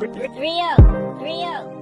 Rio, Rio.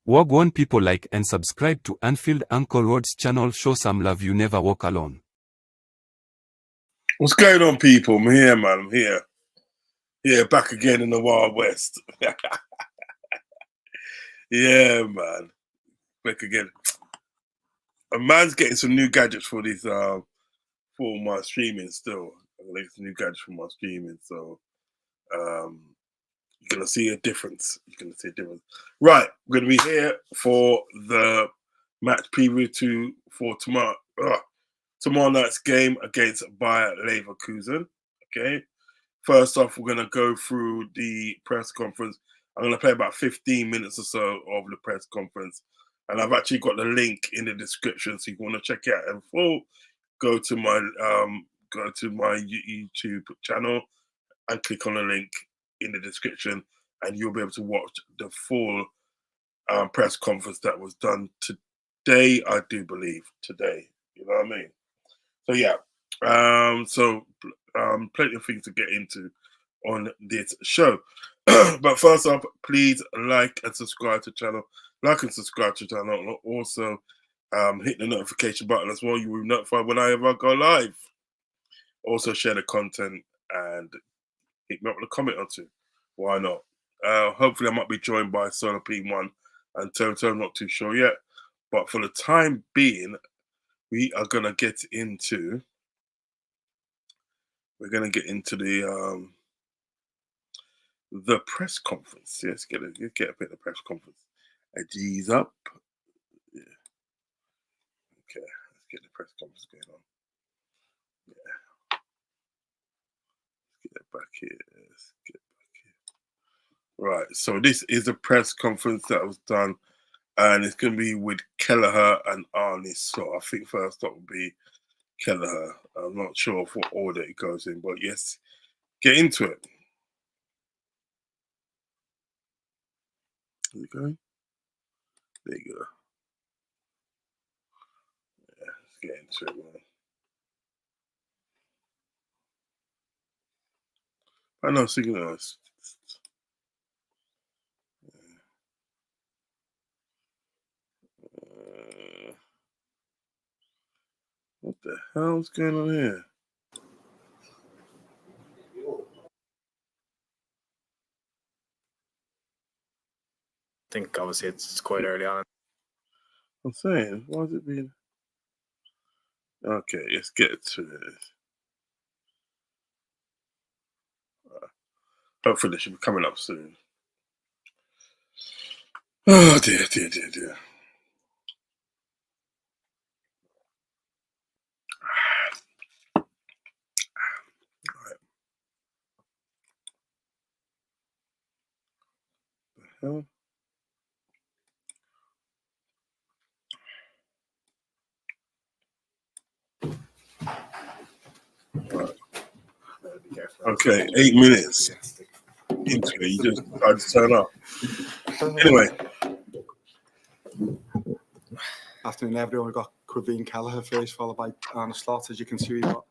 Wagwan people, like and subscribe to Anfield Uncle Rod's channel. Show some love, you never walk alone. What's going on, people? I'm here, man. I'm here. Yeah, back again in the Wild West. Yeah, man. Back again. A man's getting some new gadgets for this for my streaming still. I'm gonna get some new gadgets for my streaming, so you're gonna see a difference. Right, we're gonna be here for the match preview for tomorrow night's game against Bayer Leverkusen. Okay. First off, we're gonna go through the press conference. I'm gonna play about 15 minutes or so of the press conference, and I've actually got the link in the description. So if you want to check it out in full, go to my YouTube channel and click on the link in the description, and you'll be able to watch the full press conference that was done today. I do believe today. You know what I mean? So yeah. Plenty of things to get into on this show. But first up, please like and subscribe to the channel. Like and subscribe to the channel. And also hit the notification button as well. You will be notified whenever I go live. Also share the content and hit me up with a comment or two. Why not? Hopefully I might be joined by Solar P1 and Toto. I'm not too sure yet. But for the time being, we are going to get into... We're going to get into the press conference. Yes, get a bit of the press conference. G's up. Yeah. Okay, let's get the press conference going on. Yeah. Let's get back here. Right, so this is the press conference that was done, and it's going to be with Kelleher and Arnie. So I think first up will be Kelleher. I'm not sure of what order it goes in, but yes, get into it. There you go. There you go. Yeah, let's get into it, man. I know, signals. What the hell's going on here? think obviously it's quite early on. I'm saying, why is it being... Okay, let's get to this. Hopefully they should be coming up soon. Oh dear. Right. The hell? Right. Okay, 8 minutes into it, you just tried to turn up. Anyway. Afternoon, everyone. We've got Quiveen Kelleher first, followed by Arne Slot. As you can see, we've got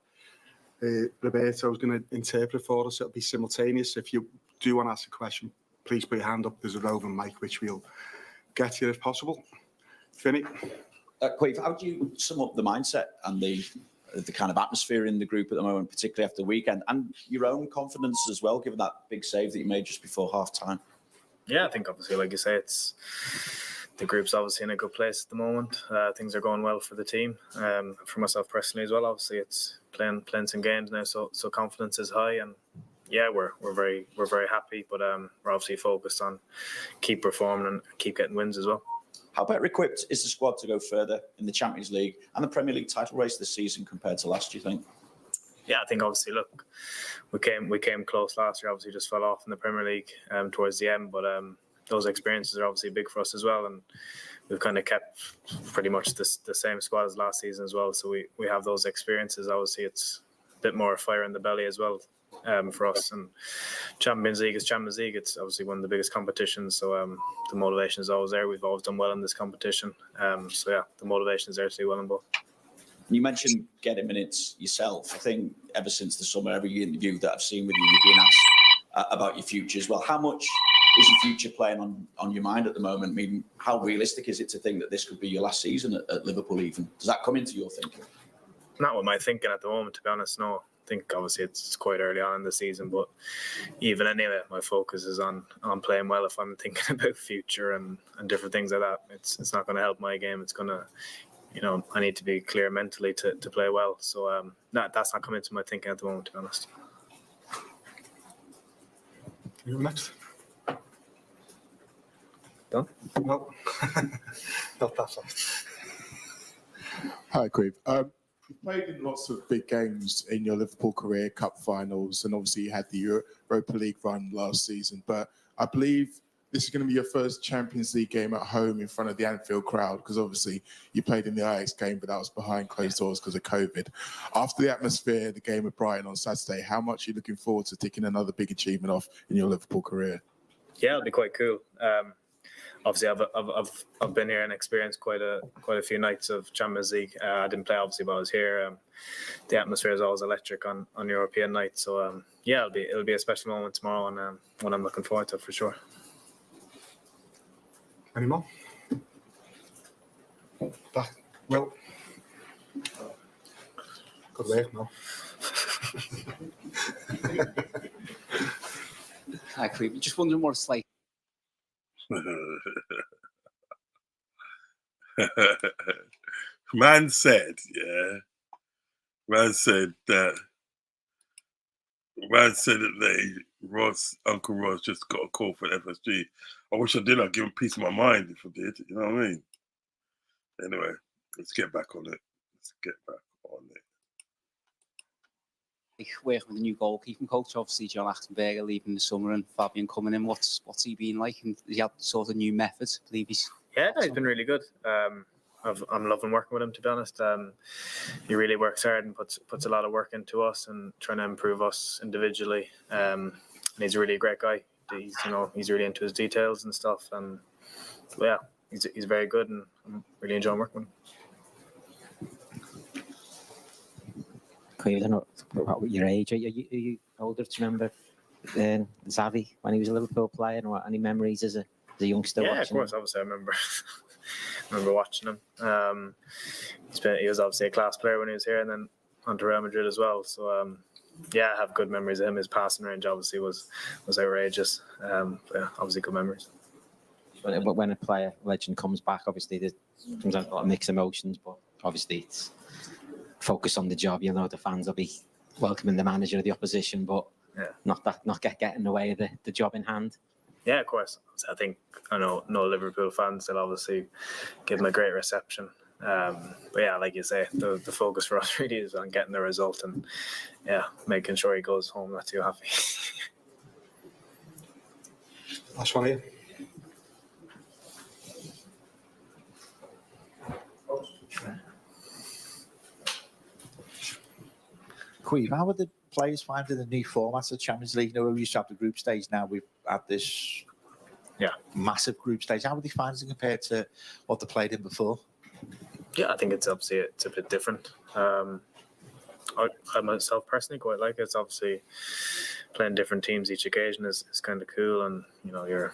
Roberto's going to interpret for us. It'll be simultaneous. If you do want to ask a question, please put your hand up. There's a roving mic, which we'll get to you if possible. Finny? Quiv, how do you sum up the mindset and the kind of atmosphere in the group at the moment, particularly after the weekend, and your own confidence as well, given that big save that you made just before half-time? Yeah, I think obviously, like you say, the group's obviously in a good place at the moment. Things are going well for the team. For myself personally as well, obviously it's playing some games now, so confidence is high, and yeah, we're very happy. But we're obviously focused on keep performing and keep getting wins as well. How better equipped is the squad to go further in the Champions League and the Premier League title race this season compared to last, do you think? Yeah, I think obviously, look, we came close last year. Obviously, just fell off in the Premier League towards the end, but those experiences are obviously big for us as well, and we've kind of kept pretty much the same squad as last season as well. So we have those experiences. Obviously, it's a bit more fire in the belly as well for us. And Champions League is Champions League. It's obviously one of the biggest competitions, so the motivation is always there. We've always done well in this competition, so yeah, the motivation is there to do well in both. You mentioned getting minutes yourself. I think ever since the summer, every interview that I've seen with you, you've been asked about your future as well. How much is your future playing on your mind at the moment? I mean, how realistic is it to think that this could be your last season at Liverpool even? Does that come into your thinking? Not with my thinking at the moment, to be honest, no. I think obviously it's quite early on in the season, but even anyway, my focus is on playing well. If I'm thinking about future and different things like that, it's not going to help my game. It's going to, I need to be clear mentally to play well. So that's not coming into my thinking at the moment, to be honest. You next. Done? No. Not that fast. Hi, Quiv. You've played in lots of big games in your Liverpool career, cup finals, and obviously you had the Europa League run last season. But I believe this is going to be your first Champions League game at home in front of the Anfield crowd, because obviously you played in the Ajax game, but that was behind closed doors because of COVID. After the atmosphere, the game at Brighton on Saturday, how much are you looking forward to ticking another big achievement off in your Liverpool career? Yeah, it'll be quite cool. Obviously, I've been here and experienced quite a few nights of Champions League. I didn't play obviously, but I was here. The atmosphere is always electric on European nights. So yeah, it'll be a special moment tomorrow, and one I'm looking forward to for sure. Any more? Back. Well, good work, no. Hi, Creepy. Just wondering what it's like. Man said Uncle Ross just got a call for FSG. I wish I did. I'd give him peace of my mind if I did. You know what I mean? Anyway, let's get back on it. Working with a new goalkeeping coach, obviously John Achtenberger leaving in the summer and Fabian coming in. What's he been like? And he had sort of new methods. I believe he's been really good. I'm loving working with him, to be honest. He really works hard and puts a lot of work into us and trying to improve us individually. And he's really a great guy. He's really into his details and stuff. And yeah, he's very good, and I'm really enjoying working with him. I don't know about your age. Are you older to remember Xavi when he was a Liverpool player, or any memories as a youngster? Yeah, of course. Obviously, I remember watching him. He was obviously a class player when he was here, and then on to Real Madrid as well. So yeah, I have good memories of him. His passing range obviously was outrageous. Yeah, obviously good memories. when a player legend comes back, obviously there's sometimes a lot of mixed emotions, but obviously it's focus on the job. You know, the fans will be welcoming the manager of the opposition, but not getting in the way of the job in hand. Yeah, of course. I think I know Liverpool fans. They'll obviously give him a great reception. But yeah, like you say, the focus for us really is on getting the result and making sure he goes home not too happy. Last one here. Queeve, how are the players finding the new format of Champions League? You know, we used to have the group stage. Now we've had this massive group stage. How are they finding it compared to what they played in before? Yeah, I think it's a bit different. I myself personally quite like it. It's obviously playing different teams each occasion is kind of cool, and you know you're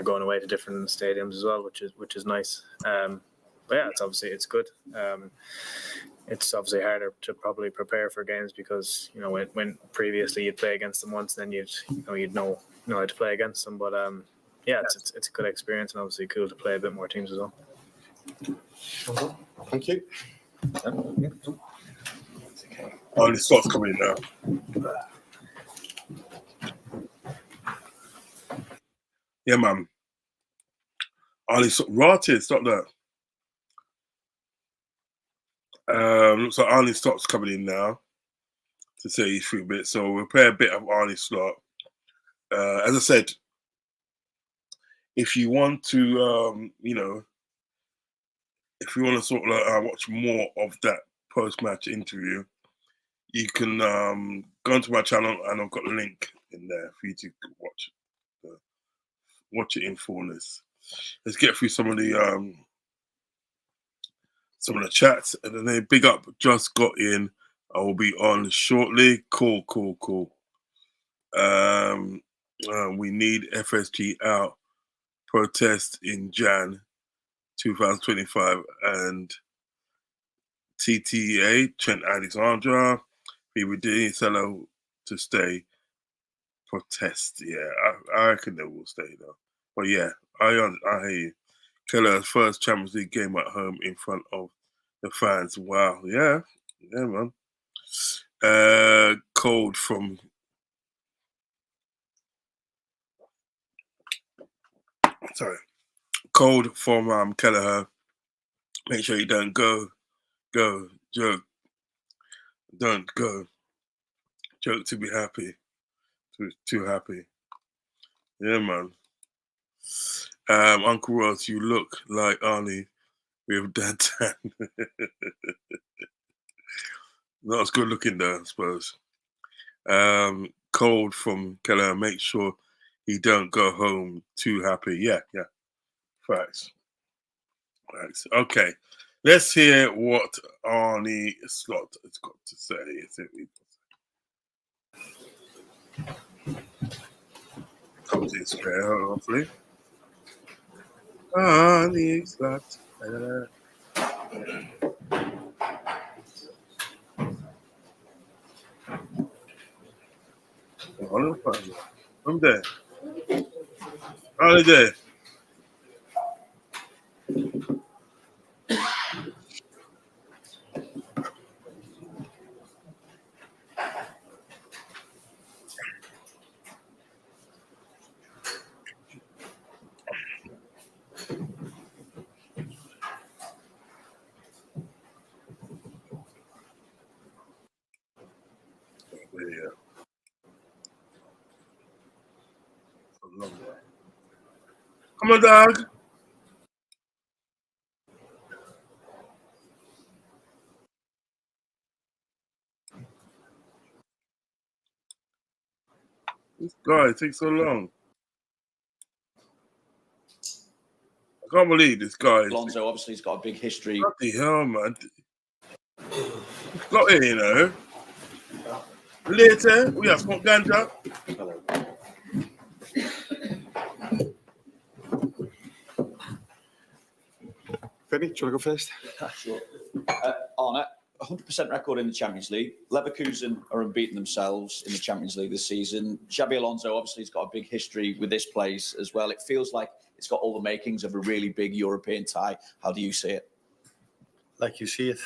going away to different stadiums as well, which is nice. But yeah, it's good. It's obviously harder to probably prepare for games because you know when previously you'd play against them once, then you'd know how to play against them. But it's a good experience and obviously cool to play a bit more teams as well. Thank you. Oh, the slot's coming in now. Yeah, man. Rotted, stop that. Looks like Arnie Slott's coming in now to say he's through a bit. So we'll play a bit of Arnie Slott. As I said, if you want to, if you want to sort of watch more of that post-match interview, you can go onto my channel and I've got a link in there for you to watch it in fullness. Let's get through some of the chats, and then they big up just got in. I will be on shortly. Cool. We need FSG out. Protest in Jan 2025 and TTA Trent Alexandra. PBD Cello to stay. Protest. Yeah, I reckon they will stay though. But yeah, I hear you. Keller's first Champions League game at home in front of the fans. Wow. Yeah, man. Cold from Kelleher. Make sure you don't go, joke. Don't go. Joke to be happy. Too happy. Yeah, man. Uncle Ross, you look like Arnie with that tan. Not as good looking though, I suppose. Cold from Keller, make sure he don't go home too happy. Yeah. Facts. Okay. Let's hear what Arnie Slott has got to say. Comes in square, hopefully. Arnie Slott. I'm there. Arnie there. Come on, dog. This guy takes so long. I can't believe this guy. Alonso obviously has got a big history. What the hell, man? He's got it, you know. Later, we have smoked ganja. Vinny, do you want to go first? Sure. Arne, 100% record in the Champions League. Leverkusen are unbeaten themselves in the Champions League this season. Xabi Alonso obviously has got a big history with this place as well. It feels like it's got all the makings of a really big European tie. How do you see it? Like you see it,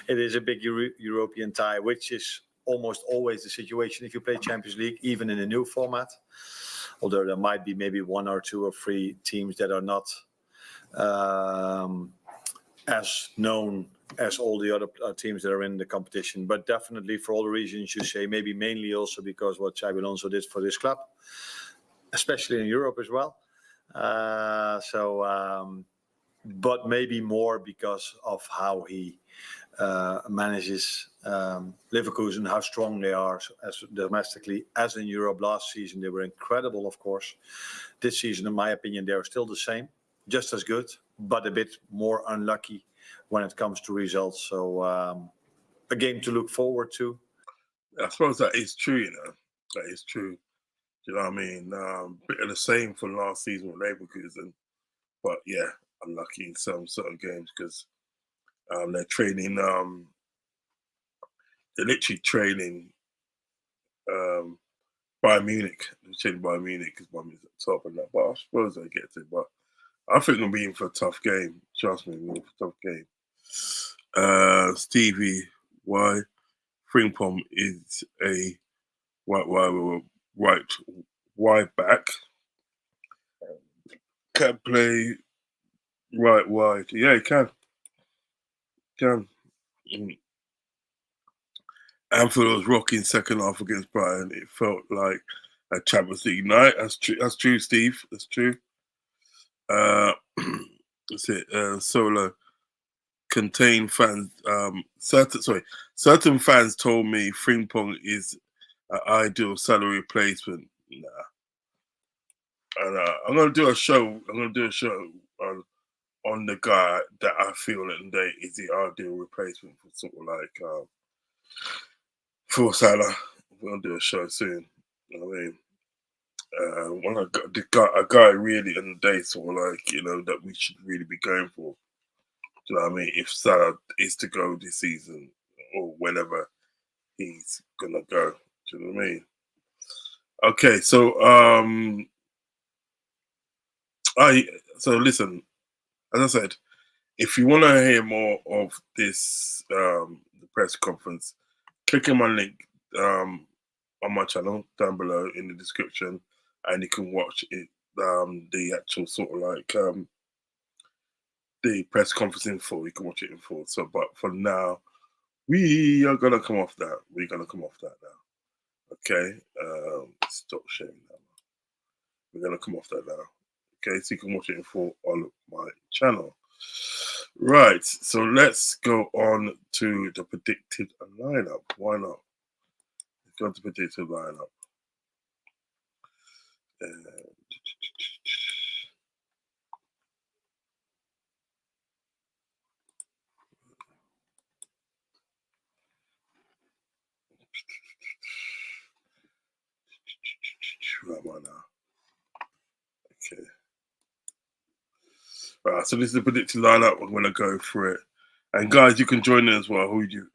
it is a big European tie, which is almost always the situation if you play Champions League, even in a new format. Although there might be maybe 1 or 2 or 3 teams that are not as known as all the other teams that are in the competition. But definitely for all the reasons you say, maybe mainly also because what Xabi Alonso did for this club, especially in Europe as well. But maybe more because of how he manages Leverkusen, how strong they are as domestically, as in Europe. Last season, they were incredible, of course. This season, in my opinion, they are still the same, just as good, but a bit more unlucky when it comes to results. So a game to look forward to. I suppose that is true, That is true. Do you know what I mean? Bit of the same for last season with Leverkusen. But yeah, unlucky in some certain games because they're training, they're literally training Bayern Munich. They're training Bayern Munich because Bayern Munich's at the top and that. But I suppose they get it. But I think they'll be in for a tough game. Trust me, we're in for a tough game. Stevie, why Frimpong is a right back. Can play right wide. Yeah, he can. Anfield was rocking second half against Brighton. It felt like a Champions League night. That's true, Steve. That's true. That's it. Solo. Contain fans. Certain fans told me Frimpong is an ideal salary replacement. Nah. And I'm gonna do a show. On the guy that I feel that they is the ideal replacement for sort of like for Salah. We're gonna do a show soon. You know what I mean? When a guy really in the day sort of like, that we should really be going for. Do you know what I mean? If Salah is to go this season or whenever he's gonna go. Do you know what I mean? Okay, so so listen, as I said, if you want to hear more of this the press conference, click on my link on my channel down below in the description, and you can watch it the actual sort of like the press conference in full. You can watch it in full. So, but for now, we are gonna come off that. We're gonna come off that now. Okay, stop sharing that. We're gonna come off that now. Okay, so you can watch it in full on my channel. Right, so let's go on to the predicted lineup. Why not? Let's go to the predicted lineup. Right now. Okay. Right, so this is the predicted lineup. I'm gonna go for it, and guys, you can join in as well. Who you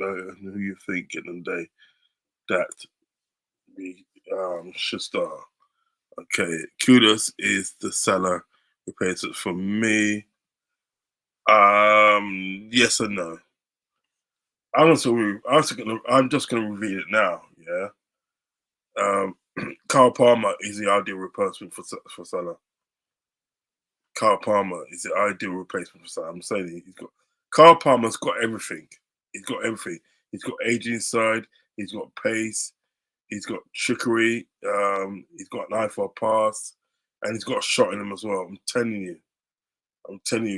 think in the day that we should start? Okay, Kudos is the Salah replacement for me. Yes and no. I'm just gonna reveal it now. Yeah. Carl Palmer is the ideal replacement for Salah. Carl Palmer is the ideal replacement for Salah. I'm saying Carl Palmer's got everything. He's got everything. He's got age inside. He's got pace. He's got trickery. He's got an eye for a pass, and he's got a shot in him as well. I'm telling you,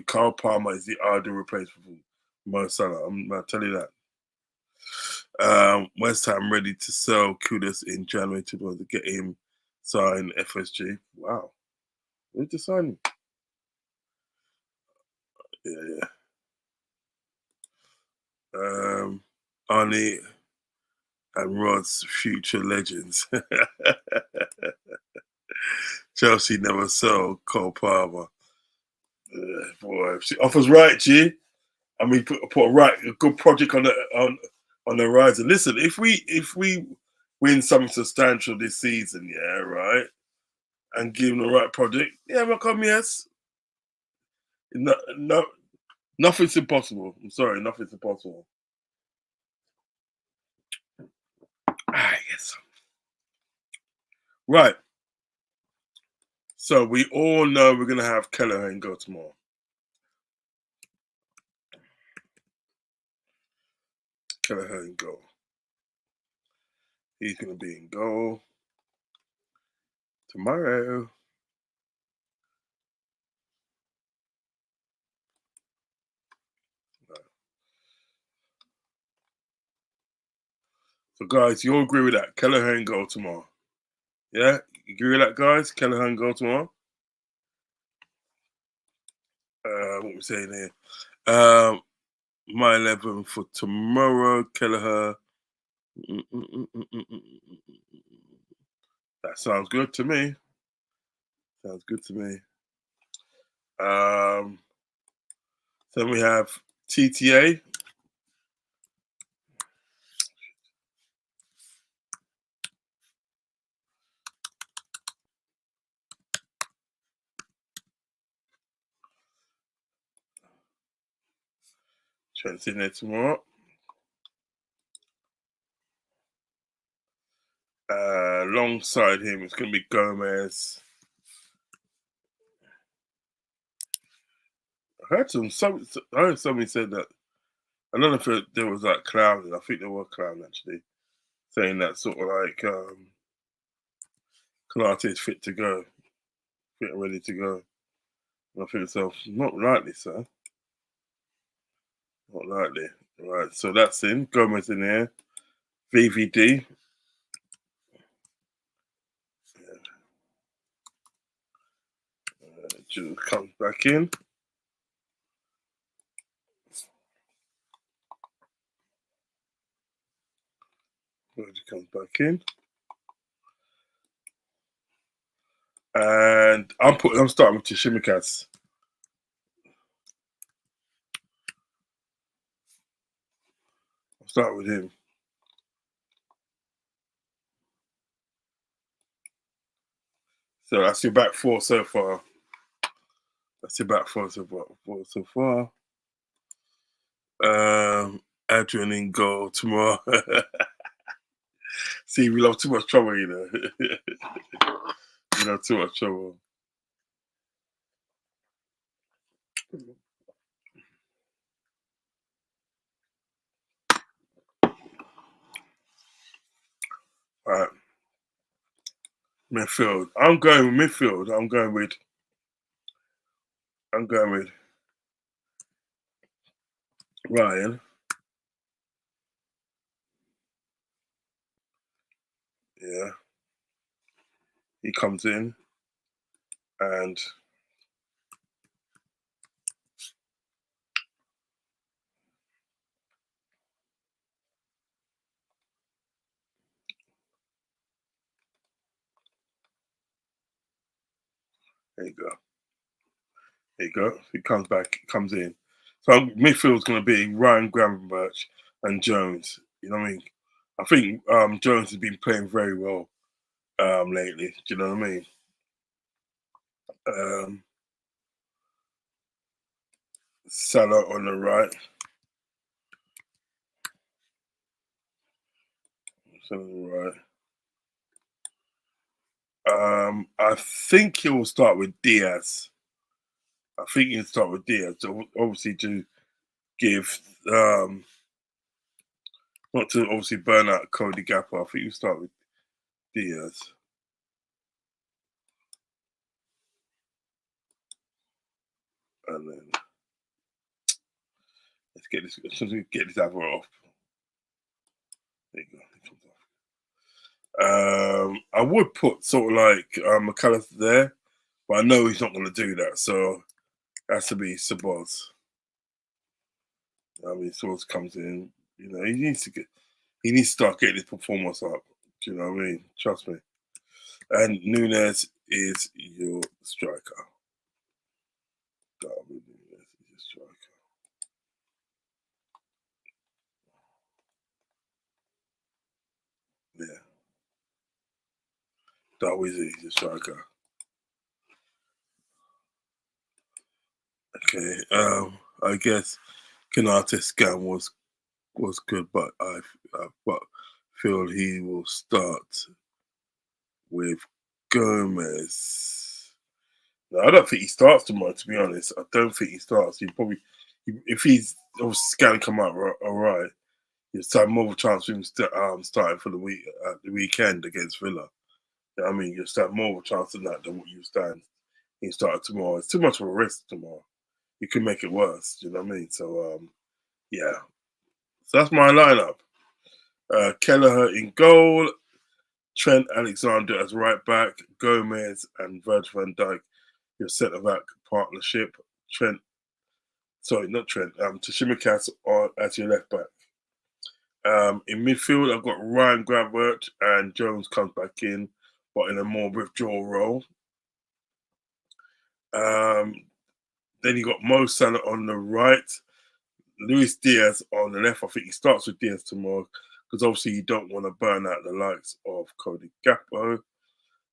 Carl Palmer is the ideal replacement for Mo Salah. I'm gonna tell you that. West Ham ready to sell Kudos in January to get him signed FSG. Wow, where's the signing? Yeah. Arnie and Rod's future legends. Chelsea never sell Cole Palmer. Boy, if she offers right, G. and we put a good project on the horizon. Listen, if we win something substantial this season, yeah, right, and give them the right project, yeah, we'll come. Yes, no, nothing's impossible. I'm sorry, nothing's impossible. Yes. Right. So we all know we're going to have Kelleher in goal tomorrow. Kelleher in goal. He's going to be in goal tomorrow. So, guys, you all agree with that? Kelleher in goal tomorrow. Yeah? You agree with that, guys? Kelleher in goal tomorrow? What we're saying here. My 11 for tomorrow, Kelleher. That sounds good to me. Sounds good to me. Then we have TTA. Trent's in there tomorrow. Alongside him, it's going to be Gomez. I heard somebody said that. I don't know if there was like clowning. I think there were clowning actually, saying that sort of like Kanate is fit to go, fit and ready to go. And I think myself, not likely, sir. Not likely. Right, so that's in. Gomez in here. VVD. Jules comes back in. Reggie comes back in. And I'm starting with Tshimikas. I'll start with him. So that's your back four so far. That's your back four so far. Adrian in goal tomorrow. See, we love too much trouble, you know. We love too much trouble. All right. Midfield. I'm going with midfield. I'm going with Ryan. Yeah. He comes in and there you go. There you go. He comes in. So midfield's going to be Ryan Gravenberch and Jones. You know what I mean? I think Jones has been playing very well lately. Do you know what I mean? Salah on the right. Salah on the right. I think he'll start with Diaz. Obviously to give not to obviously burn out Cody Gapper. I think you start with Diaz. And then let's get this other off. There you go. It comes off. I would put sort of like McAllister there, but I know he's not going to do that, so it has to be Sabaz. I mean, Sabaz comes in. You know, he needs to start getting his performance up. Do you know what I mean? Trust me. And Nunes is your striker. Darwin Nunes is your striker. Darwizi, the striker. Okay. I guess Kanate's scan was good, but I feel he will start with Gomez. No, I don't think he starts tomorrow. To be honest, I don't think he starts. He probably, if he's obviously scan come out all right, you'll have more of a chance of him starting for the weekend against Villa. You know what I mean, you'll have more of a chance than that than what you stand. He started tomorrow. It's too much of a risk tomorrow. You can make it worse. You know what I mean? So yeah. So that's my lineup. Kelleher in goal, Trent Alexander as right back, Gomez and Virgil van Dijk, your centre back partnership. Tsimikas as your left back. In midfield, I've got Ryan Gravenberch and Jones comes back in, but in a more withdrawal role. Then you got Mo Salah on the right, Luis Diaz on the left. I think he starts with Diaz tomorrow because obviously you don't want to burn out the likes of Cody Gakpo.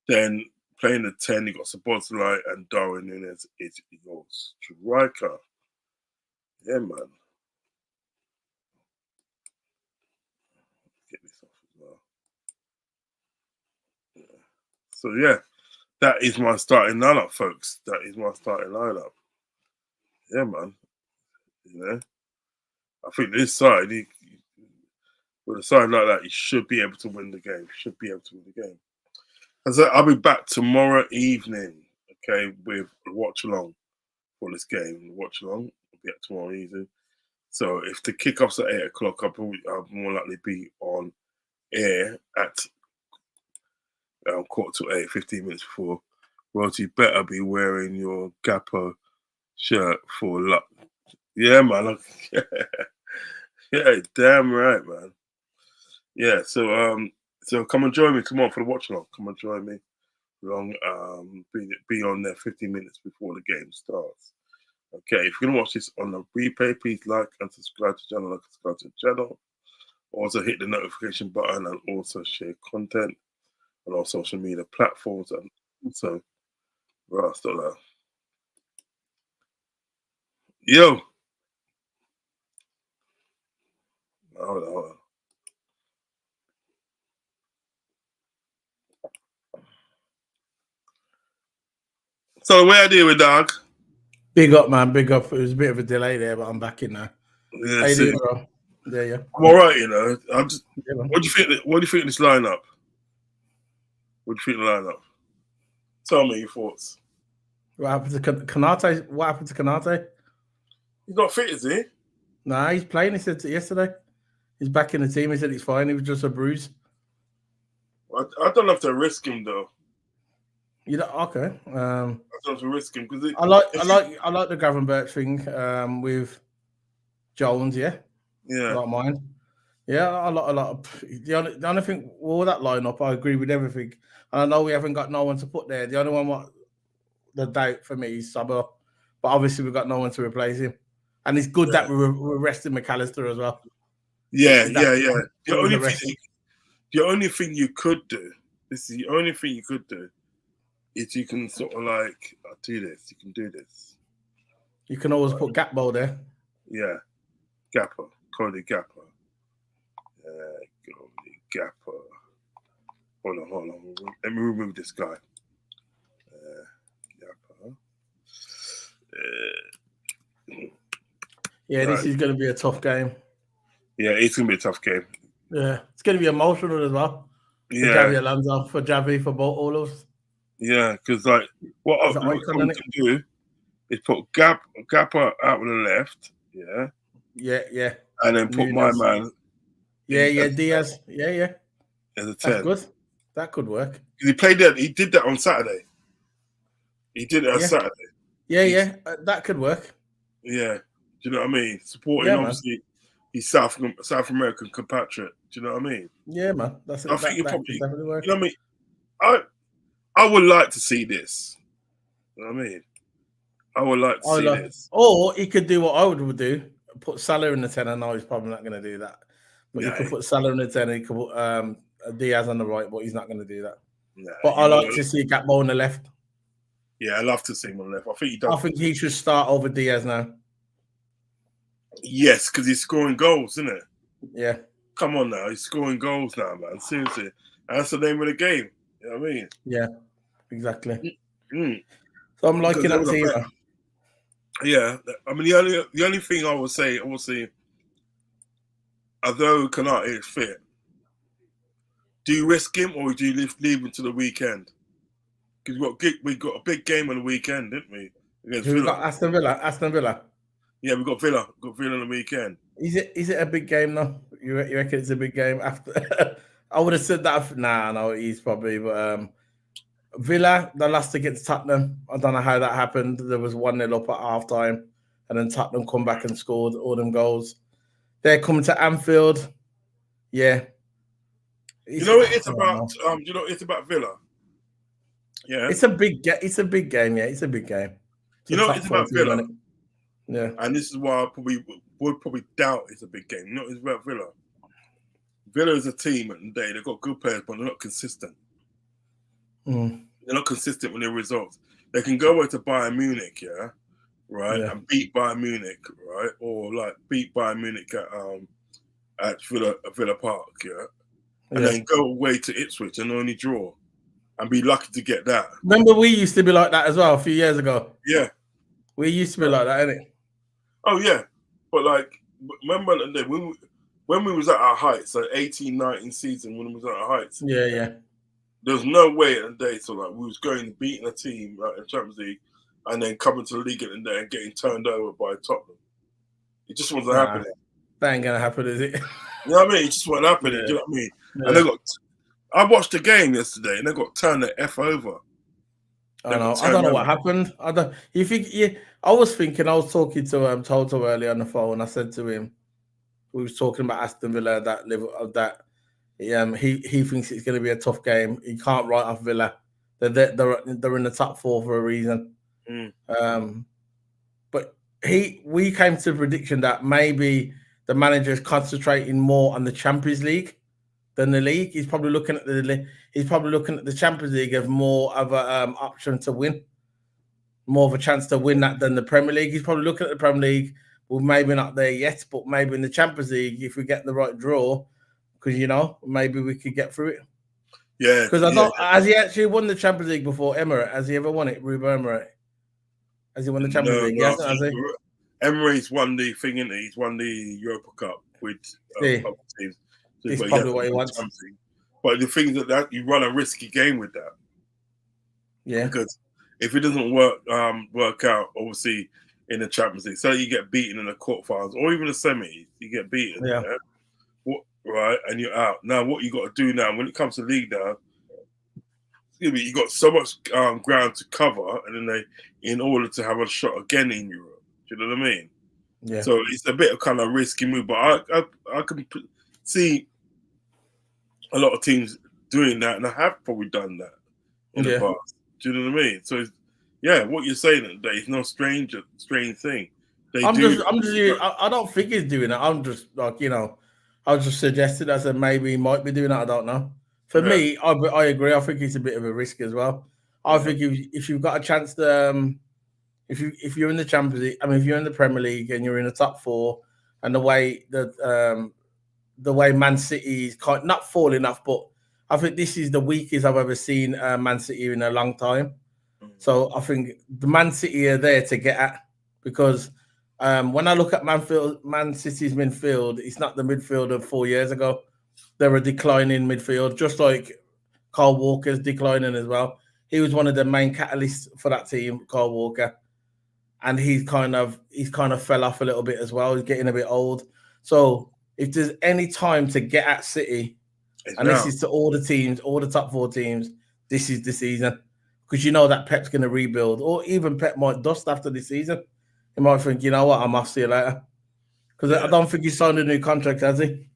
Then playing the 10, you got Szoboszlai and Darwin Núñez is your striker. Yeah, man. Get this off as well. Yeah. So yeah, that is my starting lineup, folks. That is my starting lineup. Yeah, man. You know, I think this side, with a side like that, you should be able to win the game. As I'll be back tomorrow evening, okay, with a watch along for this game. Watch along. I'll be back tomorrow evening. So if the kickoff's at 8 o'clock, I'll more likely be on air at 8:15, 15 minutes before. Roti, better be wearing your Gappo shirt for luck. Yeah, man. Yeah, damn right, man. Yeah, so come and join me tomorrow for the watch along. Come and join me along. Be on there 15 minutes before the game starts. Okay, if you're gonna watch this on the replay, please like and subscribe to the channel. Also hit the notification button and also share content on our social media platforms and also Rasta. Yo. Hold on. So where I deal with dog? Big up, man. Big up. It was a bit of a delay there, but I'm back in now. Yeah, how you doing, bro? Yeah. I'm all right, you know. What do you think? What do you think of this lineup? What do you think of the lineup? Tell me your thoughts. What happened to Kanate? What happened to Kanate? He's not fit, is he? Nah, he's playing. He said yesterday. He's back in the team. He said he's fine. He was just a bruise. I don't have to risk him though. You know, okay. I don't have to risk him because I like the Gravenberch thing with Jones. Yeah. Yeah. Not mine. Yeah, a lot of the only thing, all that lineup, I agree with everything. And I know we haven't got no one to put there. The only one the doubt for me is Sabo, but obviously we've got no one to replace him. And it's good that we're resting McAllister as well. Yeah. The only thing you could do, this is the only thing you could do, is you can sort of like do this. You can do this. You can always put Gakpo there. Yeah, Cody Gakpo. Cody Gakpo. Hold on. Let me remove this guy. Gakpo. Yeah, this is going to be a tough game. Yeah, it's going to be a tough game. Yeah, it's going to be emotional as well. For Javi Alonso, for Javi, for both all of us. Yeah, because like what I can do is put Gapper out on the left. Yeah. Yeah. And then put my man. Yeah, Diaz. Yeah. As a 10. That's good. That could work. He played that. He did that on Saturday. He did it on Saturday. Yeah. That could work. Yeah. Do you know what I mean? Supporting obviously he's South American compatriot. Do you know what I mean? Yeah, man. That's it. I think that could definitely work. You know what I mean? I would like to see this. You know what I mean? I would like to see this. Or he could do what I would do: put Salah in the 10. I know he's probably not going to do that, but he could put Salah in the 10. And he could put Diaz on the right, but he's not going to do that. Nah, But I like to see Gakpo on the left. Yeah, I love to see him on the left. I think he I does. think he should start over Diaz now. Yes, because he's scoring goals, isn't it? Yeah. Come on now, he's scoring goals now, man. Seriously, and that's the name of the game. You know what I mean? Yeah, exactly. Mm. So I'm liking that team. Yeah, I mean the only thing I would say, obviously, although Kanate is fit, do you risk him or do you leave him to the weekend? Because we got a big game on the weekend, didn't we? Against We Villa. got Aston Villa. Yeah, we got Villa. Got Villa on the weekend. Is it a big game though? You reckon it's a big game? After I would have said that. No, it is probably. But Villa, they lost against Tottenham. I don't know how that happened. There was 1-0 up at half time, and then Tottenham come back and scored all them goals. They're coming to Anfield. Yeah. You know it's about. You know it's about Villa. Yeah, it's a big game. It's a big game. Yeah, it's a big game. You know it's about Villa. Yeah, and this is why I would probably doubt it's a big game. You know it's about Villa. Villa is a team at the day. They've got good players, but they're not consistent. Mm. They're not consistent with their results. They can go away to Bayern Munich, yeah, right, and beat Bayern Munich, right, or like beat Bayern Munich at Villa Park, yeah, and then go away to Ipswich and only draw, and be lucky to get that. Remember, we used to be like that as well a few years ago. Yeah, we used to be like that, innit? Oh yeah, but like remember when we was at our heights, like 18-19 season when we was at our heights. Yeah. There's no way in the day so like we was going to beating a team like in Champions League and then coming to the league in the day and getting turned over by Tottenham. It just wasn't happening. That ain't gonna happen, is it? You know what I mean? It just wasn't happening. Do you know what I mean? And I watched the game yesterday and they got turned the F over. I don't know what happened. I was thinking, I was talking to Toto earlier on the phone. I said to him, we was talking about Aston Villa, that he thinks it's going to be a tough game. He can't write off Villa. They're in the top 4 for a reason. But we came to the prediction that maybe the manager is concentrating more on the Champions League than the league. He's probably looking at the Champions League as more of an option to win, more of a chance to win that than the Premier League. He's probably looking at the Premier League. Well, maybe not there yet, but maybe in the Champions League, if we get the right draw, because maybe we could get through it. Yeah, because has he actually won the Champions League before? Emirates, has he ever won it? Ruben Emirates, has he won the Champions League? Yes, has he? Emirates won the thing, innit? He's won the Europa Cup with other teams. It's probably what he wants. But the thing is that you run a risky game with that. Yeah. Because if it doesn't work out, obviously in the Champions League, so you get beaten in the quarterfinals or even the semis, you get beaten. Yeah. Right, and you're out. Now, what you got to do now, when it comes to league now, you got so much ground to cover, and then in order to have a shot again in Europe. Do you know what I mean? Yeah. So it's a bit of kind of risky move, but I can see a lot of teams doing that, and I have probably done that in the past. Do you know what I mean? So what you're saying today is no strange thing. I don't think he's doing it. I'm just like, I was just suggesting that maybe he might be doing that. I don't know. For me, I agree. I think it's a bit of a risk as well. I think if you've got a chance to, if you're in the Champions League, if you're in the Premier League and you're in the top 4, and the way that Man City is not falling off, but I think this is the weakest I've ever seen Man City in a long time. So I think the Man City are there to get at, because when I look at Man City's midfield, it's not the midfield of 4 years ago. They're a declining midfield, just like Kyle Walker's declining as well. He was one of the main catalysts for that team, Kyle Walker, and he's kind of fell off a little bit as well. He's getting a bit old. So if there's any time to get at City, this is to all the teams, all the top 4 teams, this is the season, because that Pep's going to rebuild, or even Pep might dust after the season. He might think, you know what, I'm off, see you later. Because I don't think he signed a new contract, has he?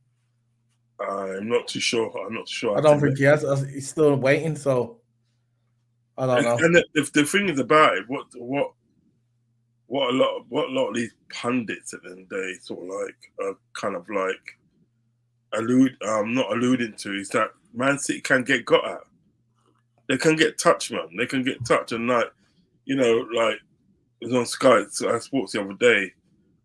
I'm not too sure. I don't think he has. He's still waiting, so I don't know. And the thing is about it, what a lot of these pundits at the end of the day sort of like are kind of like not alluding to is that Man City can get got at. they can get touched, man. They can get touched, and like, you know, like it was on Sky Sports the other day,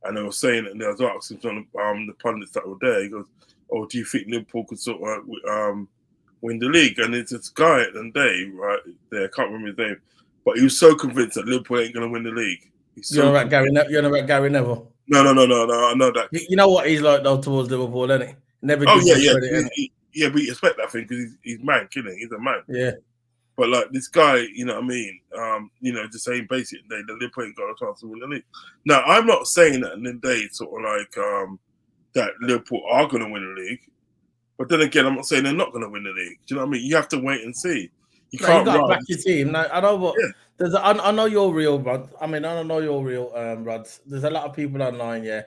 and they were saying, and I was asking some the pundits that were there. He goes, "Oh, do you think Liverpool could sort of win the league?" And it's this guy at the day, right there, I can't remember his name, but he was so convinced that Liverpool ain't going to win the league. You're about Gary Neville. No. I know that. You know what he's like though towards Liverpool, isn't he? Never. Oh gives yeah, him credit, yeah. But you expect that thing because he's man, killing. He's a man. Yeah. But like this guy, you know what I mean? You know, just saying basically the Liverpool ain't got a chance to win the league. Now, I'm not saying that in the day sort of like that Liverpool are going to win the league. But then again, I'm not saying they're not going to win the league. Do you know what I mean? You have to wait and see. You can't got to back your team. Now, I know what. Yeah. There's. I know you're real, Rod. I mean, I don't know you're real, Rod. There's a lot of people online, yeah.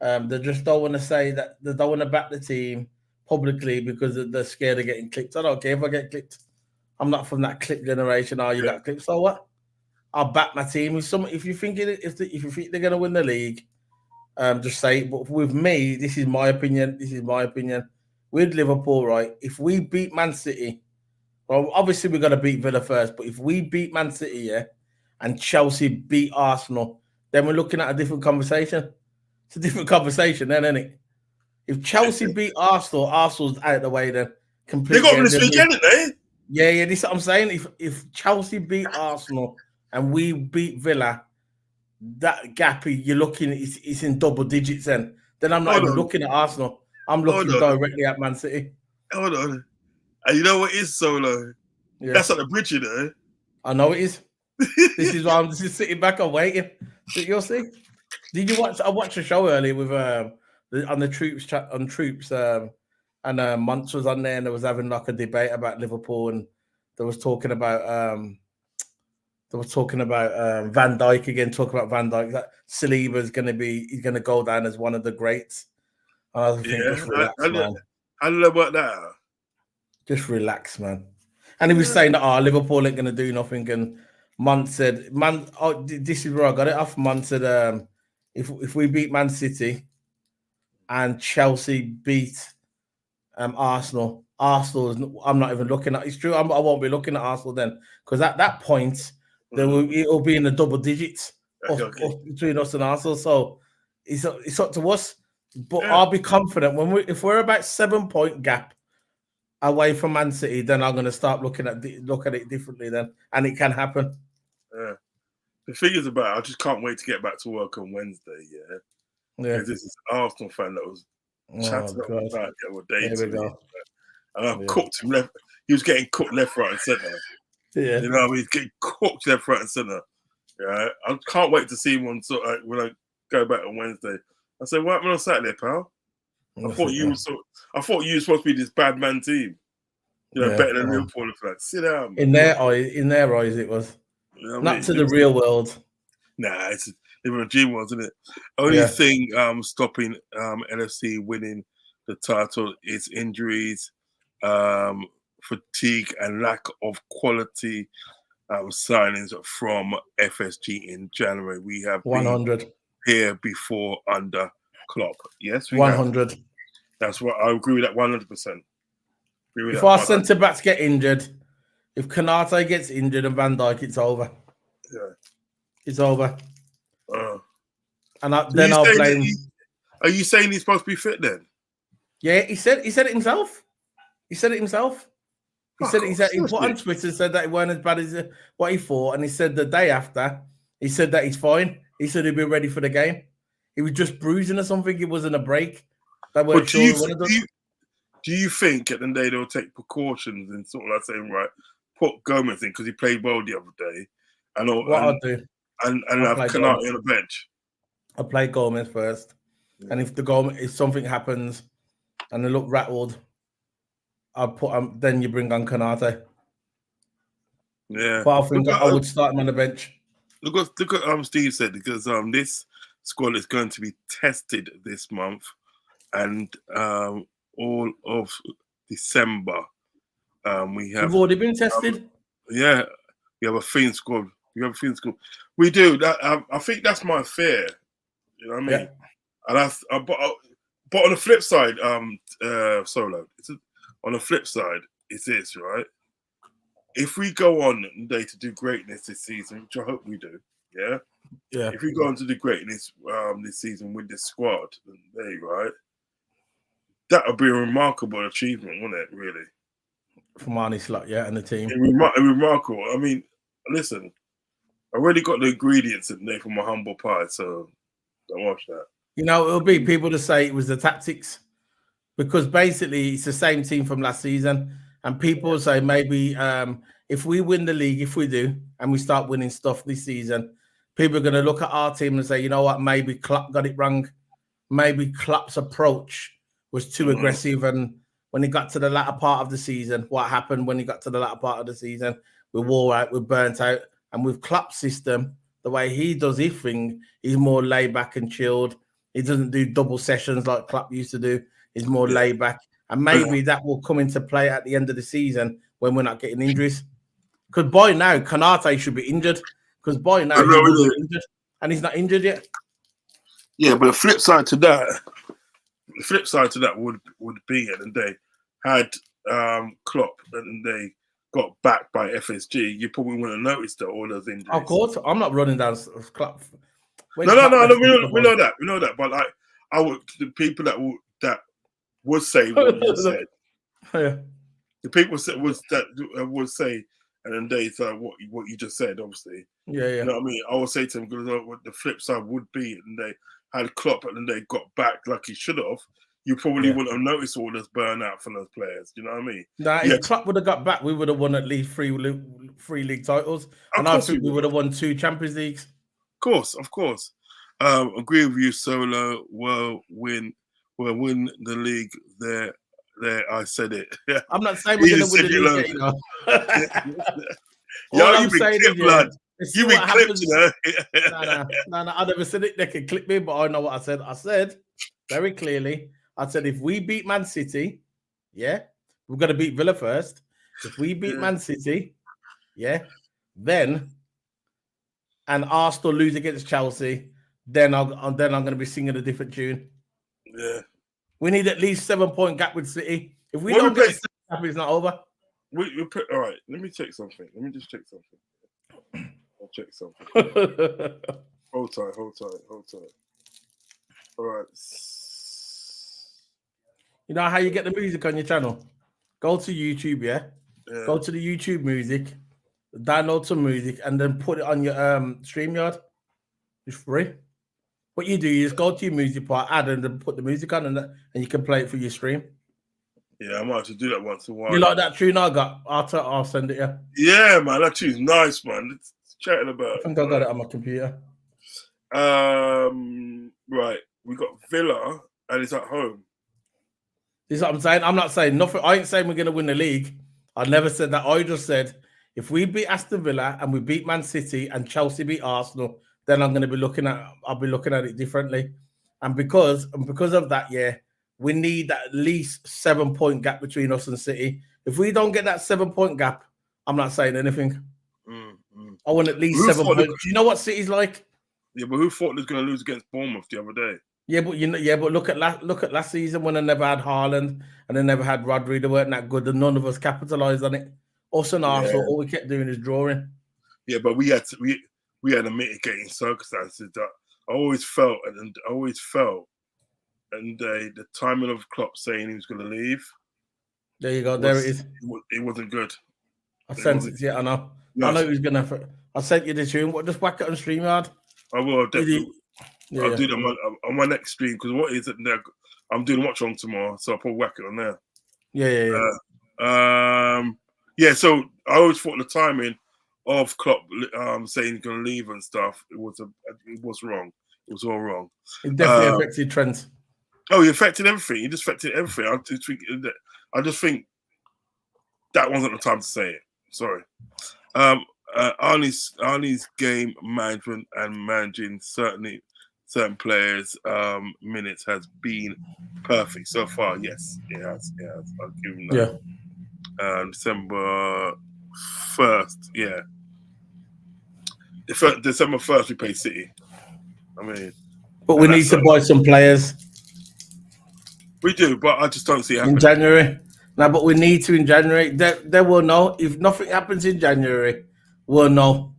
They just don't want to say that they don't want to back the team publicly because they're scared of getting clipped. I don't care if I get clipped. I'm not from that clip generation. You got clipped. So what? I'll back my team. If you think if you think they're gonna win the league, just say it. But with me, this is my opinion. With Liverpool, right? If we beat Man City, well, obviously we're gonna beat Villa first. But if we beat Man City, yeah, and Chelsea beat Arsenal, then we're looking at a different conversation. It's a different conversation, then, isn't it? If Chelsea beat Arsenal, Arsenal's out of the way. Then completely. They got this weekend, didn't they? Yeah. This is what I'm saying. If Chelsea beat Arsenal and we beat Villa, that gap you're looking it's in double digits. Then I'm not even looking at Arsenal. I'm looking directly at Man City. Hold on. And you know what is Solo? Yeah. That's on the bridge, you know. I know it is. This is why I'm just sitting back and waiting. So you'll see. Did you watch? I watched a show earlier with on the troops chat on troops, and Muntz was on there, and they was having like a debate about Liverpool, and they was talking about Van Dijk again. Talking about Van Dijk, that Saliba's he's gonna go down as one of the greats. And I was thinking, just relax, man. I don't know about that. Just relax, man. And he was saying that Liverpool ain't gonna do nothing, and Muntz said, this is where I got it off. Muntz said, if we beat Man City and Chelsea beat Arsenal, I'm not even looking at. It's true. I won't be looking at Arsenal then, because at that point it'll be in the double digits between us and Arsenal. So it's up to us. But I'll be confident if we're about 7-point gap away from Man City, then I'm going to start look at it differently then, and it can happen. Yeah. The thing is I just can't wait to get back to work on Wednesday. Yeah. Because this is an Arsenal fan that was chatting up about the other day. There we go. And I've cooked him left. He was getting cooked left, right, and centre. Yeah. You know what I mean? He's getting cooked left, right, and centre. Yeah. I can't wait to see him when I go back on Wednesday. I said, "What happened on Saturday, pal? I thought you were supposed to be this bad man team. You know, better than Liverpool." Like, sit down. Man. In their eyes, it was not to the real world. Nah, it's living a dream, wasn't it? Only thing stopping LFC winning the title is injuries, fatigue, and lack of quality signings from FSG in January. We have 100 here before under Klopp. Yes, 100. That's what I agree with that 100%. If our centre backs get injured, if Konate gets injured and Van Dijk, it's over. Yeah, it's over. And I'll blame. Are you saying he's supposed to be fit then? Yeah, he said it himself. He said it himself. He put on Twitter, said that it weren't as bad as what he thought, and he said the day after, he said that he's fine. He said he'd be ready for the game. He was just bruising or something. It wasn't a break. But do you think at the end of the day they'll take precautions and sort of like saying, right, put Gomez in because he played well the other day, and I'll do and have Konate on the bench. I'll play Gomez first, and if something happens and they look rattled, I'll put then you bring on Konate. Yeah, but I think I would start him on the bench. Look what Steve said, because this squad is going to be tested this month and all of December. We've already been tested. We have a fiend squad. We do that. I think that's my fear. You know what I mean? Yeah. And but on the flip side, Solo. On the flip side, it is right. if we go on to do greatness this season, which I hope we do, yeah. If we go on to do greatness this season with this squad, right, that would be a remarkable achievement, wouldn't it? Really, from Arnie Slot, and the team. Remarkable. I mean, listen, I already got the ingredients in there for my humble pie, so don't watch that. You know, it'll be people to say it was the tactics, because basically it's the same team from last season, and people will say maybe if we win the league, if we do, and we start winning stuff this season, people are going to look at our team and say, you know what, maybe Klopp got it wrong. Maybe Klopp's approach was too aggressive, and when he got to the latter part of the season, what happened when he got to the latter part of the season? We wore out, we burnt out, and with Klopp's system, the way he does his thing, he's more laid back and chilled. He doesn't do double sessions like Klopp used to do. He's more laid back, and maybe that will come into play at the end of the season when we're not getting injuries. Because by now, Konate should be injured. Because by now, he was injured, and he's not injured yet. Yeah, but the flip side to that would be, and they had Klopp and they got backed by FSG, you probably wouldn't have noticed that all those injuries. Of course, I'm not running down Klopp. No, we know that. But like, the people that would say what you said, the people would say, and then they say what you just said, obviously. You know what I mean? I would say to them, because what the flip side would be, and they had Klopp and they got back like he should have, you probably wouldn't have noticed all this burnout from those players. Do you know what I mean? Nah, if Klopp would have got back, we would have won at least three league titles, and I think we would have won 2 Champions Leagues. Of course. Agree with you, Solo. We'll win the league. There. I said it. I'm not saying we're going to win the league, you know. Yo, you been clipped, lad. You been clipped, you know. No, I never said it. They can clip me, but I know what I said. I said very clearly, I said if we beat Man City, we're going to beat Villa first. If we beat Man City, then, and Arsenal lose against Chelsea, then I'm going to be singing a different tune. Yeah. We need at least 7-point gap with City. If we don't get a 7 gap, it's not over. All right, let me check something. Let me just check something. I'll check something. Hold tight. All right. You know how you get the music on your channel? Go to YouTube, Go to the YouTube music, download some music, and then put it on your StreamYard. It's free. What you do is go to your music part, add and then put the music on, and you can play it for your stream. Yeah, I might have to do that once in a while. You like that tune I got? I'll send it you. Yeah, man, that tune's nice, man. Let's chatting about. I think I got it on my computer. Right, we got Villa, and it's at home. This is what I'm saying. I'm not saying nothing. I ain't saying we're going to win the league. I never said that. I just said if we beat Aston Villa and we beat Man City and Chelsea beat Arsenal, then I'll be looking at it differently. And because of that, we need at least 7-point gap between us and City. If we don't get that 7-point gap, I'm not saying anything. I want at least 7 points. Do you know what City's like? Yeah, but who thought they was going to lose against Bournemouth the other day? Yeah, but look at last season when they never had Haaland and they never had Rodri. They weren't that good, and none of us capitalised on it. Us and Arsenal, all we kept doing is drawing. Yeah, but we had a mitigating circumstances that I always felt, and the timing of Klopp saying he was going to leave. There you go. There it is. It wasn't good. I sent it. Yeah, I know. No, I know he was going to. I sent you the tune. Just whack it on StreamYard. I will definitely. I'll do that on my next stream, because what is it there? I'm doing watch on tomorrow, so I'll probably whack it on there. Yeah. So I always thought the timing of Klopp saying he's going to leave and stuff, it was wrong. It was all wrong. It definitely affected Trent. Oh, he affected everything. He just affected everything. I just think that wasn't the time to say it. Sorry. Arnie's game management and managing certain players' minutes has been perfect so far. Yes, it has. I'll give him that. Yeah. December 1st. Yeah. December 1st, we played City. I mean, but we need to buy some players. We do, but I just don't see it happening. In January. Now, but we need to in January. They will know. If nothing happens in January, we'll know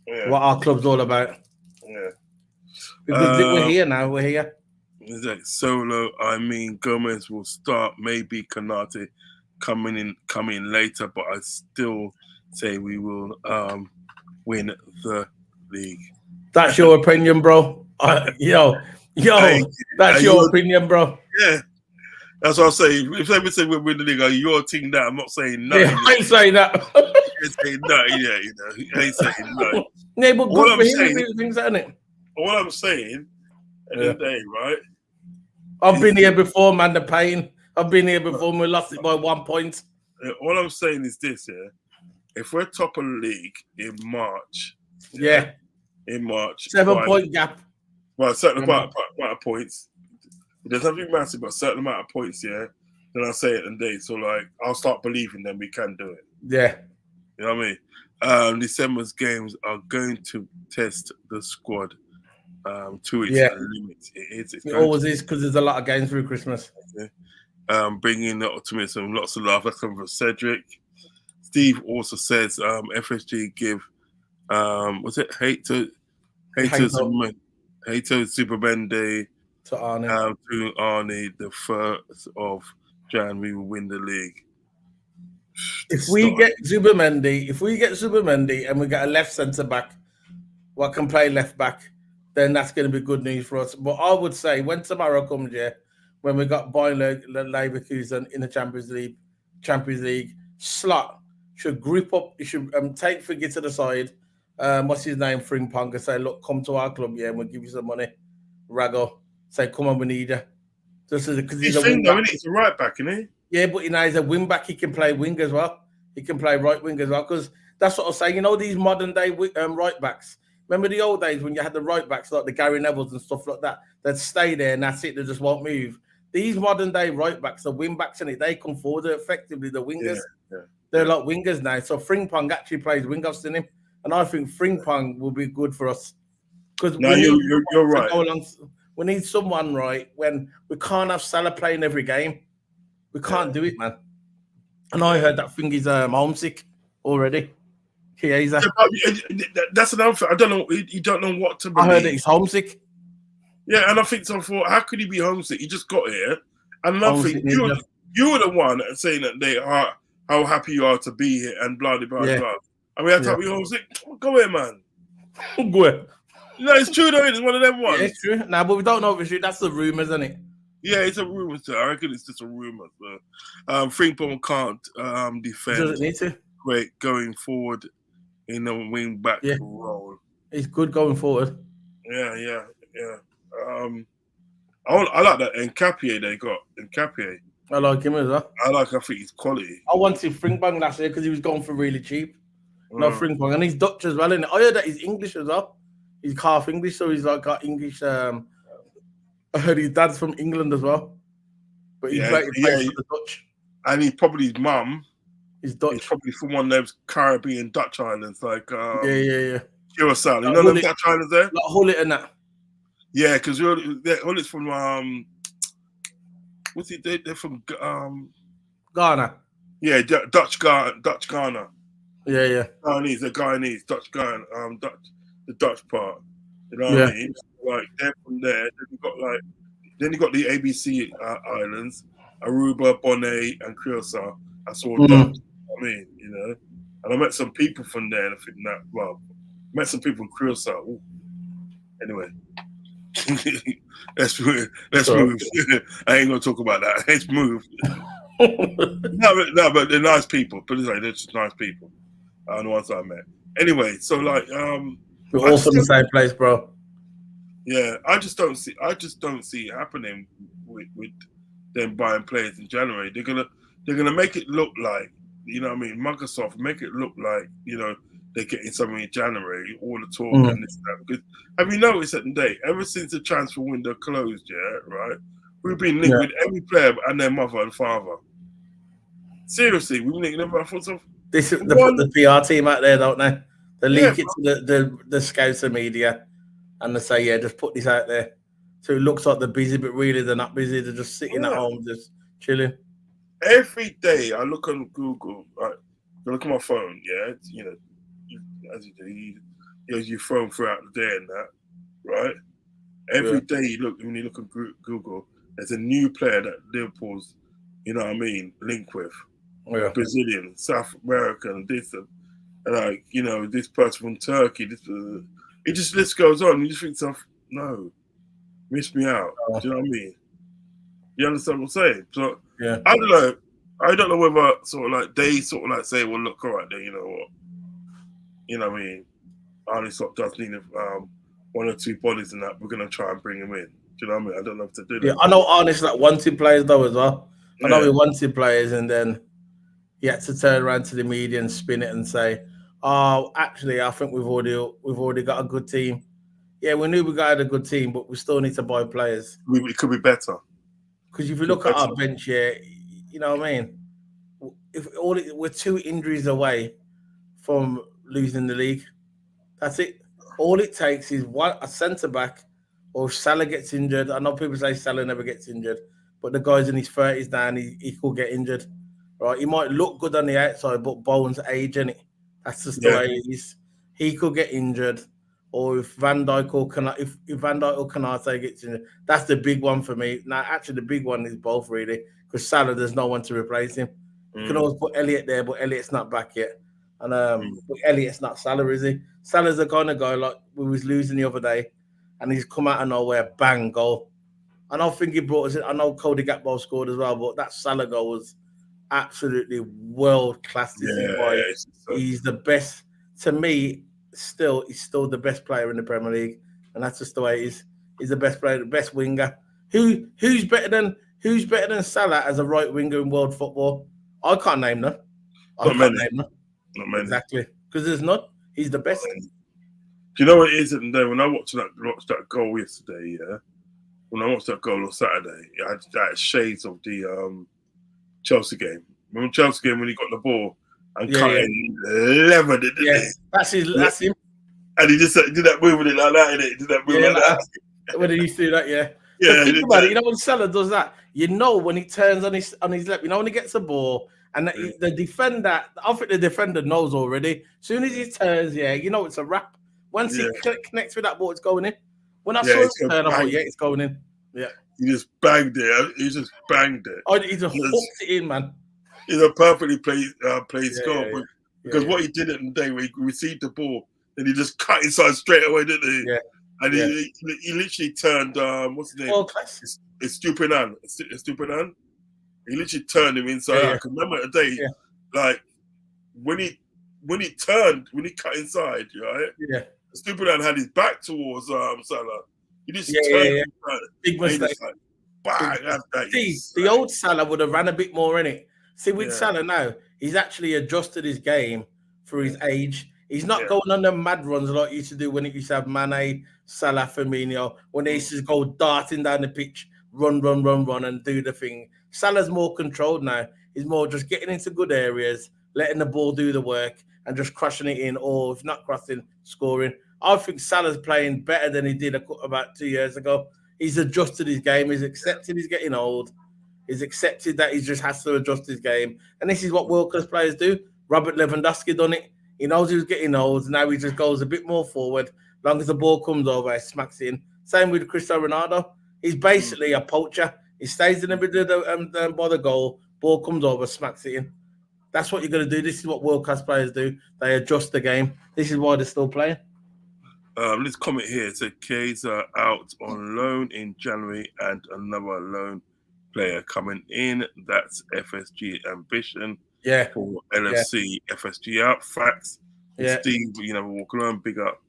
what our club's all about. Yeah. Because we're here now. We're here. Solo, I mean, Gomez will start. Maybe Kanate coming later, but I still say we will win the league. That's your opinion, bro. That's your opinion, bro. Yeah. That's what I'm saying. If they say we'll win the league, your team that I'm not saying nothing. Yeah, I ain't saying that. I ain't saying nothing, I ain't saying nothing. Yeah, but good for him to do things, isn't it? What I'm saying at the end of the day, right? I've been here before, man, the pain. I've been here before and we lost it by 1 point. All I'm saying is this, if we're top of the league in March, in March, 7-point gap. Well, a certain amount of points. It doesn't have to be massive, but a certain amount of points, then I'll say it and day. So, like, I'll start believing then we can do it. Yeah. You know what I mean? December's games are going to test the squad to its limit. It always is because there's a lot of games through Christmas. Bringing the optimism, lots of love. That's coming from Cedric. Steve also says FSG give was it Hater Superbende to Arnie. To Arnie, the 1st of January we will win the league. If we get Zubimendi and we get a left centre back what can play left back, then that's going to be good news for us. But I would say when tomorrow comes, when we got Bayern Leverkusen in the Champions League, Slot should group up. He should take Figgy to the side. What's his name? Frimpong, and say, look, come to our club, and we'll give you some money. Rago, say, come on, we need you. Just because he's a right back, isn't he? Yeah, but he's a wing back. He can play wing as well. He can play right wing as well. Because that's what I was saying. You know these modern day right backs. Remember the old days when you had the right backs like the Gary Nevilles and stuff like that? They'd stay there and that's it. They just won't move. These modern day right backs, the wing backs in it, they come forward. They're effectively the wingers. They're like wingers now. So Frimpong actually plays wing. I've seen him, and I think Frimpong will be good for us because you're right. We need someone right when we can't have Salah playing every game. We can't do it, man. And I heard that thing is homesick already. That's another thing. I don't know. You don't know what to believe. I heard that he's homesick. Yeah, and I think so. For how could he be homesick? He just got here, and another thing, you were the one saying that they are how happy you are to be here and blah blah blah. I mean, I thought we homesick. Go here, man. Go here. No, it's true though. It's one of them ones. Yeah, it's true. Nah, but we don't know if it's true. That's the rumors, isn't it? Yeah, it's a rumor. I reckon it's just a rumor. So, Frimpong can't defend. Doesn't need to. Great going forward in a wing back role. He's good going forward. Yeah. I like that Nkapie they got. Nkapie. I like him as well. I think he's quality. I wanted Frimpong last year because he was going for really cheap. No Frimpong, and he's Dutch as well. And I heard that he's English as well. He's half English, so he's like got English. I heard his dad's from England as well, but he plays for the Dutch. And he's probably his mum. He's Dutch. He's probably from one of those Caribbean Dutch islands, like Curacao. You know the Dutch islands there? Like Hullet and that. Yeah, because Hullet's from what's he? They're from Ghana. Yeah, Dutch Ghana. Yeah. Guyanese, they're Guyanese, Dutch Ghana, the Dutch part. You know what I mean? Like they're from there. Then you got the ABC islands, Aruba, Bonaire, and Curacao. That's all Dutch. I mean, and I met some people from there, and I think met some people in Curacao. Ooh. Anyway, let's move. I ain't gonna talk about that. Let's move. no, but they're nice people. But they're just nice people. The ones I met. Anyway, so like, we're all from the same place, bro. Yeah, I just don't see it happening with them buying players in January. They're gonna make it look like, Microsoft make it look like, they're getting something in January, all the talk and this and that. Because have you noticed that today, ever since the transfer window closed, right? We've been linked with every player and their mother and father. Seriously, we've been linked them by foot. They put the PR team out there, don't they? They link it to the scouts and media, and they say, just put this out there. So it looks like they're busy, but really they're not busy. They're just sitting at home, just chilling. every day I look on Google, right? I look at my phone, yeah, as you do, you phone throughout the day and that, right? Every day when you look at Google, there's a new player that Liverpool's, linked with. Yeah. Brazilian, South American, this, and this person from Turkey. It just list goes on. You just think stuff, no, miss me out. Do you know what I mean? You understand what I'm saying? So Yeah. I don't know. I don't know whether they say, well, look, all right, then you know what? You know what I mean? Arnie Slot does need one or two bodies in that. We're gonna try and bring him in. Do you know what I mean? I don't know if to do that. Yeah, I know Arnie's like wanted players though as well. I know he wanted players, and then he had to turn around to the media and spin it and say, "Oh, actually, I think we've already got a good team." Yeah, we knew we got a good team, but we still need to buy players. It could be better. Because if you look at our bench here, you know what I mean. We're 2 injuries away from losing the league. That's it. All it takes is a centre back, or if Salah gets injured. I know people say Salah never gets injured, but the guy's in his 30s now, and he could get injured. Right? He might look good on the outside, but bones age, innit? That's just the way it is. He could get injured, or if Van Dijk or Kanate gets injured, that's the big one for me. Now, actually, the big one is both really, because Salah, there's no one to replace him. You can always put Elliott there, but Elliott's not back yet. And but Elliott's not Salah, is he? Salah's the kind of guy like we was losing the other day, and he's come out of nowhere, bang, goal. I don't think he brought us in. I know Cody Gakpo scored as well, but that Salah goal was absolutely world class. He's the best to me. He's still the best player in the Premier League, and that's just the way it is. He's the best player, the best winger. Who's better than Salah as a right winger in world football? I can't name them. Not many. Exactly, because there's not. He's the best. Do you know what it is? And then when I watched that goal yesterday, when I watched that goal on Saturday, I had that shades of the Chelsea game. Remember Chelsea game when he got the ball and cut it and levered it, didn't he? That's him. And he just did that move with it like that, innit? Did that move like that. When he used to do that, Yeah, think about it. You know when Salah does that, you know when he turns on his left, you know when he gets the ball, and the defender, I think the defender knows already. As soon as he turns, you know it's a wrap. Once he connects with that ball, it's going in. When I saw him turn, I thought, it's going in. Yeah. He just banged it. He just banged it. Oh, he just hooked it in, man. He's a perfectly placed goal. Because what he did at the day when he received the ball, then he just cut inside straight away, didn't he? Yeah. And he literally turned, what's his name? Oh, class. It's Stupinan. He literally turned him inside out. I can remember the day, like when he cut inside, right? Yeah. Stupinan had his back towards Salah. He just turned inside. Big mistake. Bang, the old Salah would have ran a bit more in it. See, with Salah now, he's actually adjusted his game for his age. He's not going on the mad runs like he used to do when he used to have Mane, Salah, Firmino, when they used to go darting down the pitch, run, and do the thing. Salah's more controlled now. He's more just getting into good areas, letting the ball do the work, and just crushing it in, or if not crossing, scoring. I think Salah's playing better than he did about 2 years ago. He's adjusted his game. He's accepted he's getting old. He's accepted that he just has to adjust his game. And this is what world-class players do. Robert Lewandowski done it. He knows he was getting old. Now he just goes a bit more forward. As long as the ball comes over, he smacks it in. Same with Cristiano Ronaldo. He's basically a poacher. He stays in the middle of by the goal. Ball comes over, smacks it in. That's what you're going to do. This is what world-class players do. They adjust the game. This is why they're still playing. This comment here said Kaiser out on loan in January and another loan player coming in. That's FSG ambition. Yeah. For LFC, FSG out. Facts. Yeah. Steve, walk alone, big up.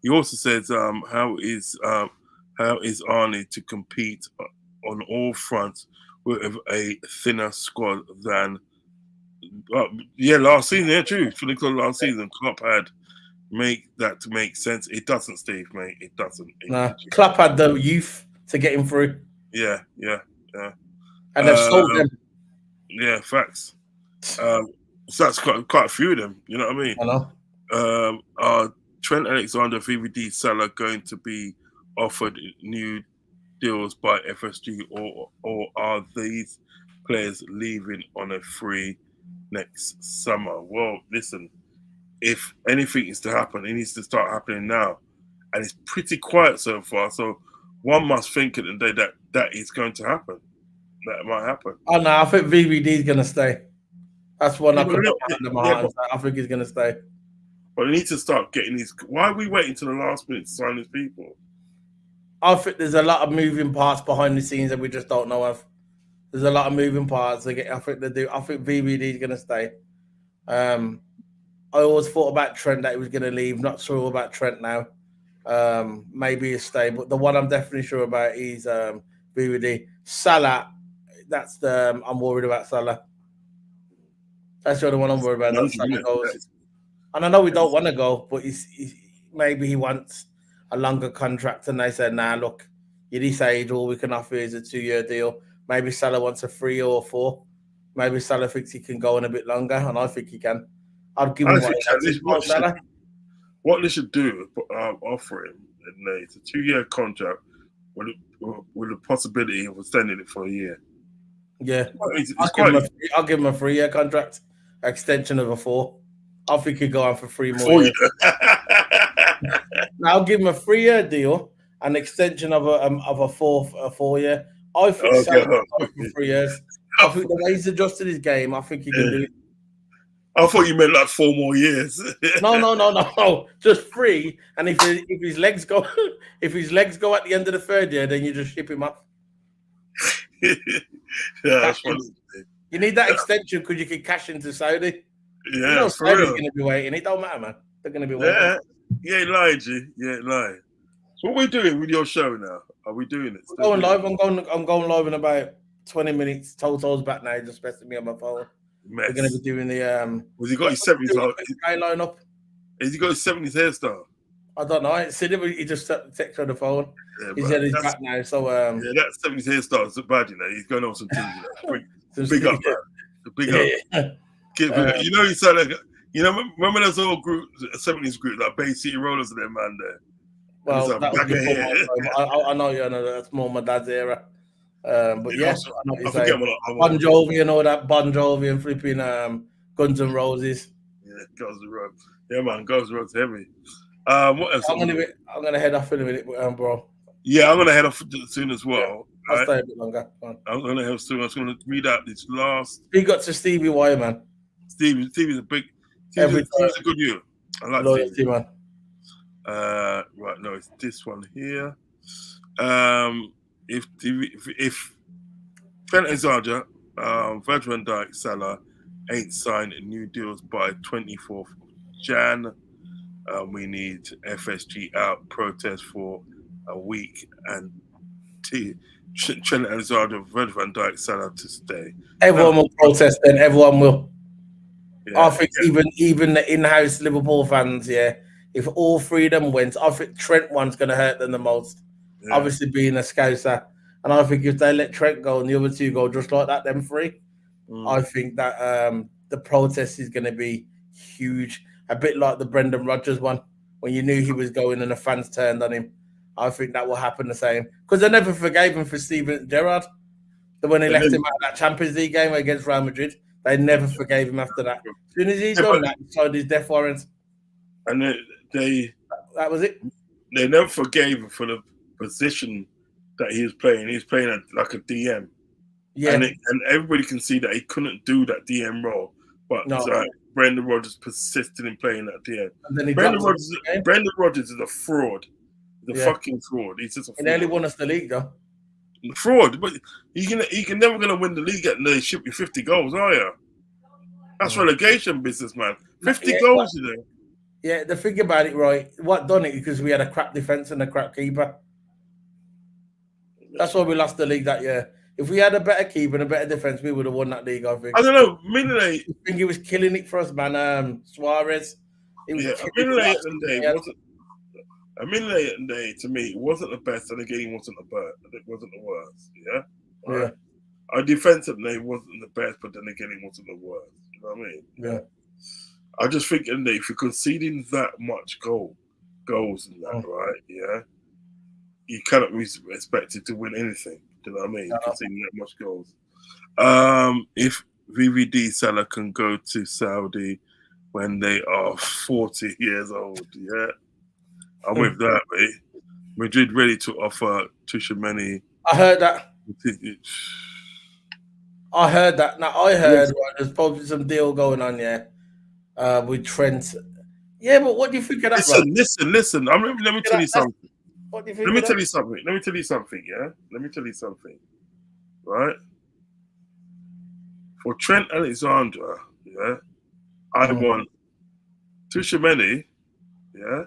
He also says, how is Arnie to compete on all fronts with a thinner squad than last season? Yeah, true. Last season, Klopp had make sense. It doesn't, Steve, mate. It doesn't. Klopp had the youth to get him through. Yeah. And they've sold them. Yeah, facts. So that's quite a few of them. You know what I mean? I know. Trent Alexander, VVD, Salah going to be offered new deals by FSG, or are these players leaving on a free next summer. Well, listen, if anything is to happen, it needs to start happening now. And it's pretty quiet so far. So one must think at the day that is going to happen. That might happen. Oh no, I think VVD is going to stay. That's one Yeah, I but could they- put under my yeah, heart and say, I think he's going to stay. But they need to start getting these. Why are we waiting till the last minute to sign these people? I think there's a lot of moving parts behind the scenes that we just don't know of. There's a lot of moving parts. I think they do. I think VVD is going to stay. I always thought about Trent that he was going to leave. Not sure about Trent now. Maybe he'll stay, but the one I'm definitely sure about is VVD. Salah. That's the I'm worried about Salah. That's the other one I'm worried about. That Salah goes. And I know we don't want to go, but maybe he wants a longer contract. And they said, nah, look, you're this age, all we can offer is a 2-year deal. Maybe Salah wants a 3 or 4. Maybe Salah thinks he can go on a bit longer, and I think he can. I'd give him what they should do is offer him it's a 2-year contract with the possibility of extending it for a year. Yeah. I'll give him a 3-year contract, extension of a 4. I think he'd go on for 3 more years. I'll give him a 3-year deal, an extension of a 4-year. I think Salah will go for 3 years. I think the way he's adjusted his game, I think he can do it. I thought you meant like 4 more years. No. Just 3. And if his legs go at the end of the 3rd year, then you just ship him off. Yeah, that's funny. You need that extension because you can cash into Saudi. Yeah, Saudi's going to be waiting. It don't matter, man. They're going to be waiting. Yeah, lied, G. Yeah, lied. So what are we doing with your show now? Are we doing it? I'm going live. I'm going live in about 20 minutes. Toto's back now. Just messing me on my phone. We're going to be doing the. Was he got his 70s line up? Has he got his 70s hairstyle? I don't know. I see him. He just texted on the phone. Yeah, he said he's back now. So yeah, that 70s hairstyle is bad, you know. He's going on some TV. Big up, man. Big up. Yeah. You know, he sound like, remember those old group, 70s group, like Bay City Rollers and them, man, there. Well, that was before my time. I know, that's more my dad's era. But yes, I know what you're saying. Bon Jovi and all that, Bon Jovi and flipping Guns N' Roses. Yeah, Guns N' Roses. Yeah, man, Guns N' Roses heavy. What else? I'm gonna head off in a minute, bro. Yeah, I'm gonna head off soon as well. I'll stay a bit longer. I'm gonna head soon. I was gonna read out this last. He got to Stevie Wire, man. Stevie's a big. Stevie's a good you. I like loyalty, man. Right, no, it's this one here. If Trent Alexander, Virgil van Dijk, Salah ain't signed new deals by 24th of Jan, we need FSG out, protest for a week, and Trent Alexander, Virgil van Dijk, Salah to stay. Everyone will protest, then everyone will. Yeah, I think even the in-house Liverpool fans, if all 3 of them went, I think Trent one's going to hurt them the most. Yeah. Obviously being a Scouser. And I think if they let Trent go and the other 2 go just like that, them 3, I think that the protest is going to be huge. A bit like the Brendan Rodgers one, when you knew he was going and the fans turned on him. I think that will happen the same. Because they never forgave him for Steven Gerrard. When they left him out of that Champions League game against Real Madrid, they never forgave him after that. As soon as he's done that, he signed his death warrant. And that was it. They never forgave him for the position that he was playing. He was playing like a DM. Yeah. And everybody can see that he couldn't do that DM role. But Brendan Rodgers persisted in playing that DM. And then Brendan Rodgers is a fraud. He's a fucking fraud. He's just a fraud. He nearly won us the league, though. Fraud. But you can never going to win the league and they ship you 50 goals, are you? That's relegation business, man. 50 goals, you know. Yeah, the thing about it, right, what done it because we had a crap defence and a crap keeper. That's why we lost the league that year. If we had a better keeper and a better defence, we would have won that league, I think. I don't know. I think he was killing it for us, man. Suarez. A Minute and Day, to me, wasn't the best, and again, wasn't the worst. Yeah? Right? Our defensively wasn't the best, but then again, it wasn't the worst. You know what I mean? Yeah. I just think if you're conceding that much goals in that, right? Yeah, you cannot be expected to win anything. Do you know what I mean? Conceding that much goals. If VVD Salah can go to Saudi when they are 40 years old, yeah, I'm with that, mate. Madrid ready to offer Tuchemeni. I heard that. I heard that. Now I heard there's probably some deal going on, with Trent. Yeah, but what do you think of that, Listen. Let me tell you something. What do you think? Let me tell you something. Yeah. Let me tell you something. Right. For Trent Alexander, yeah, I want Tuchemeni, yeah,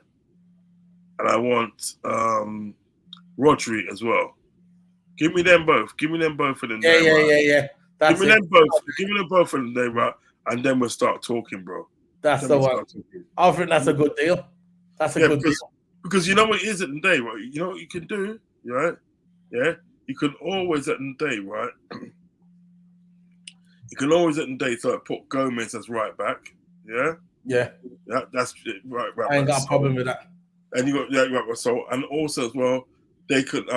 and I want Rodri as well. Give me them both. Give me them both of them. Yeah. Give me them both. Give me them both of them, there, right? And then we'll start talking, bro. That's the one. I think that's a good deal. That's a good deal. Because you know what it is at the day, right? You know what you can do, right? Yeah? You can always at the day, right? You can always at the day put Gomez as right back. Yeah? Yeah. That's right. I ain't got a problem with that. And you got right. So and also as well, they could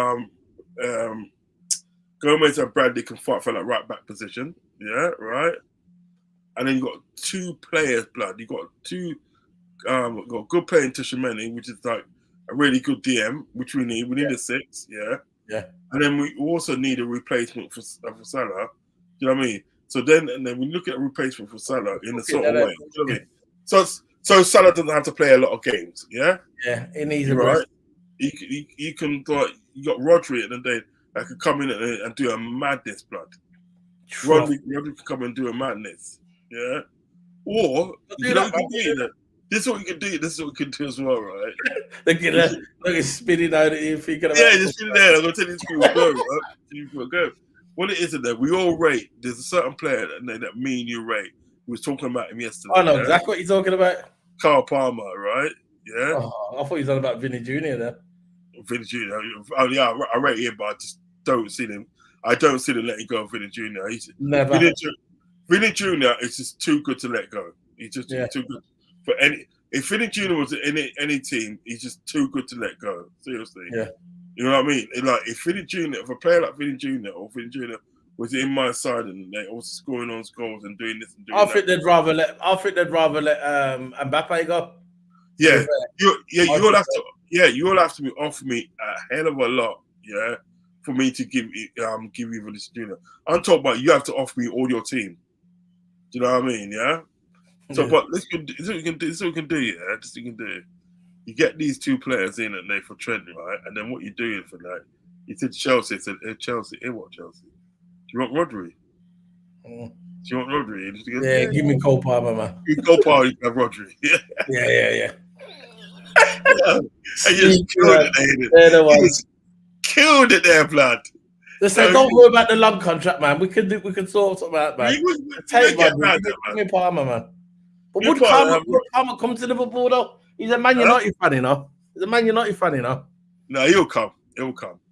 Gomez and Bradley can fight for that right back position. Yeah, right. And then you got two players, blood. You got two got a good player in Tuchemeni, which is like a really good DM, which we need. We need a 6, yeah. Yeah. And then we also need a replacement for Salah. You know what I mean? So then we look at a replacement for Salah in a sort of way. You know what I mean? So Salah doesn't have to play a lot of games, yeah? Yeah, it needs a right. rest. You can like you got Rodri at the day that could come in and do a madness, blood. Rodri can come and do a madness, yeah. Or you know, this is what you can do. This is what we can do as well, right? Look at spinning out at you, thinking about. Yeah, just spinning there. I'm gonna tell you these people go. What it is that we all rate. There's a certain player that me and you rate. We was talking about him yesterday. I know exactly what you're talking about. Carl Palmer, right? Yeah. Oh, I thought you were talking about Vinny Jr. there. Vinny Jr. Oh yeah, I rate him, but I just don't see him. I don't see them letting go of Vinny Jr. Never. Vinny Jr. is just too good to let go. He's just too good for any. If Vinny Jr. was in any team, he's just too good to let go. Seriously. Yeah. You know what I mean? Like if a player like Vinny Jr. or Vinny Jr. was in my side and they also scoring on goals and doing this and doing that. I think they'd rather let Mbappe go. Yeah. You'll have to offer me a hell of a lot, yeah, for me to give you Vinicius Jr. I'm talking about you have to offer me all your team. Do you know what I mean? Yeah. So, but this is what we can do. This is what we can do. Yeah, this is what we can do. You get these two players in and they for Trent, right? And then what you doing for that? You said Chelsea. Said Chelsea. What Chelsea? Do you want Rodri? Do you want Rodri? Yeah, give me Cole Palmer, man. You Cole Palmer, you have Rodri. Yeah. And you just killed it, killed it there, blood. Listen, don't worry about the long contract, man. We can sort something out, man. Take me Palmer, man. But would Palmer come to Liverpool though? He's a Man United fan, you know. No, he'll come.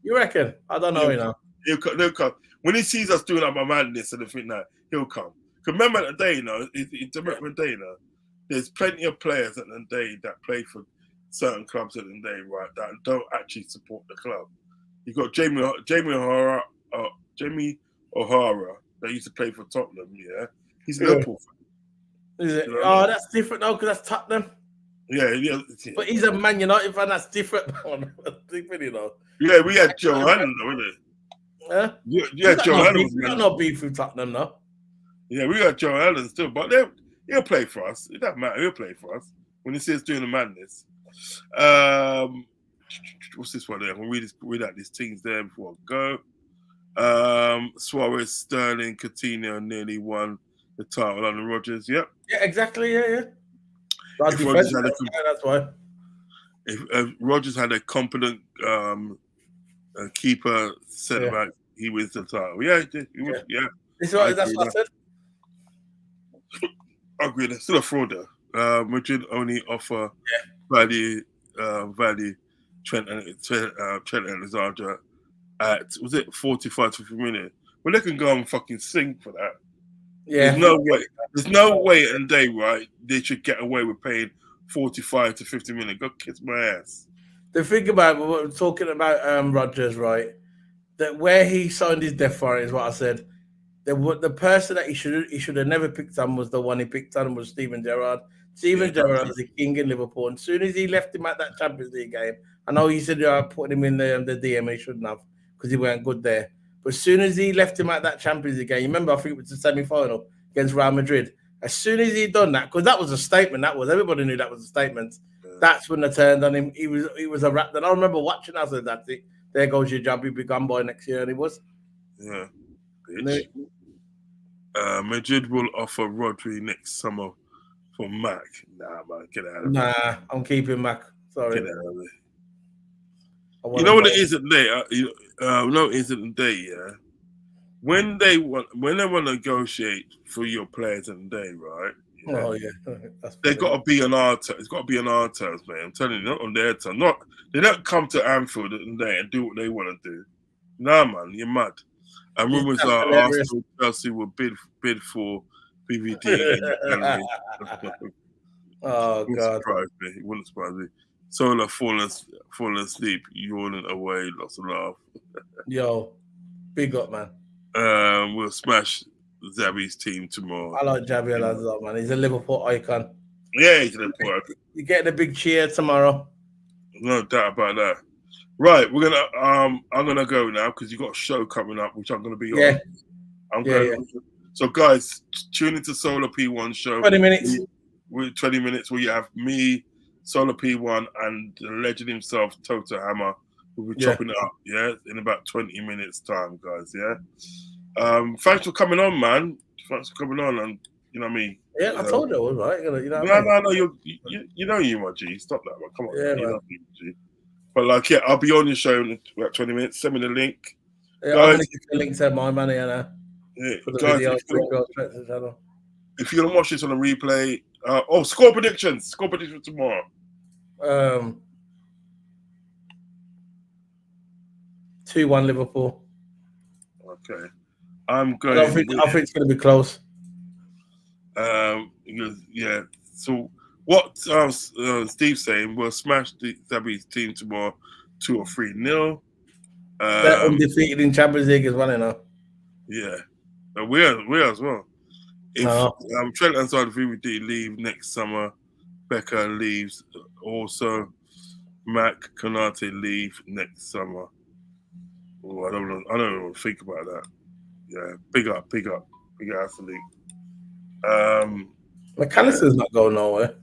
You reckon? I don't know, you know. He'll come. When he sees us doing our madness and everything like that, he'll come. Because remember at the day, you know, there's plenty of players at the day that play for certain clubs at the day, right, that don't actually support the club. You've got Jamie O'Hara that used to play for Tottenham, yeah? He's Liverpool fan. Is it? Oh, that's different though, because that's Tottenham. Yeah. But he's a Man United fan, that's different. That's different, you know. Yeah, we had Joe Allen, though, isn't it? Yeah? Yeah, Joe Allen. We got no beef with Tottenham, no. Yeah, we got Joe Allen still, but he'll play for us. It doesn't matter. He'll play for us when he sees doing the madness. What's this one there? We'll read out these teams there before I go. Suarez, Sterling, Coutinho nearly won the title under Rodgers. Yep. Yeah, exactly. Yeah. That's why. If Rodgers had a competent keeper centre back, he wins the title. Yeah, he was. Yeah. That's what I said. I agree. They're still a fraud though. Madrid only offer value Trent Alexander at, was it 45 to 50 minutes? Well, they can go and fucking sing for that. Yeah. There's no way in the day, right, they should get away with paying 45 to 50 minutes. Go kiss my ass. The thing about what we're talking about Rodgers, right, that where he signed his death warrant is what I said. the person that he should have never picked on was the one he picked on was Steven Gerrard. Steven Gerrard is the king in Liverpool. And as soon as he left him at that Champions League game, I know he said put him in the DM, he shouldn't have because he weren't good there. But as soon as he left him at that Champions League game, you remember, I think it was the semi-final against Real Madrid. As soon as he done that, because that was a statement, everybody knew that was a statement. That's when they turned on him. He was a rat. And I remember watching. I said, "That's it. There goes your job. You'll be gone by next year." And he was. Yeah. Madrid will offer Rodri next summer for Mac. Nah, man, get out of it. Nah, I'm keeping Mac. Sorry. Get out of it. You know what it is today? No, it isn't today. Yeah. When they want to negotiate for your players today, right? Yeah. Oh yeah, they got to be on our terms. It's got to be on our terms, man. I'm telling you, not on their terms. They don't come to Anfield today and do what they want to do. Nah, man, you're mad. And rumors are Arsenal, Chelsea will bid for BVD in January. Oh God! It wouldn't surprise me. Solar falling asleep, yawning away, lots of laugh. Yo, big up, man. We'll smash Zabi's team tomorrow. I like Javi Alonso, man. He's a Liverpool icon. Yeah, he's a Liverpool icon. You get the big cheer tomorrow. No doubt about that. Right, I'm gonna go now because you got a show coming up, which I'm gonna be on. I'm going. So, guys, tune into Solar P1 show. 20 minutes. With 20 minutes, where you have me, Solar P1, and the legend himself, Toto Hammer. We'll be chopping it up, in about 20 minutes time, guys, thanks for coming on, man. Thanks for coming on, and you know what I mean? Yeah, I told you I was right. You know no, you know you, my G. Stop that, man. Come on. Yeah, you man. know you, G. But I'll be on your show in about 20 minutes. Send me the link. Yeah, guys, I'm gonna give you a link to my money for the guys, video. If you're gonna watch this on a replay, score predictions. Score predictions tomorrow. 2-1 Liverpool. Okay. I'm going. I think it's going to be close. So what Steve's saying, we'll smash Zabi's team tomorrow 2 or 3-0. They're undefeated in Champions League as well, you know. Yeah. We're as well. If Trent and VVD leave next summer, Becca leaves also. Mac Konate leave next summer. Oh, I don't know. Think about that. Yeah, big up, athlete. McAllister's not going nowhere.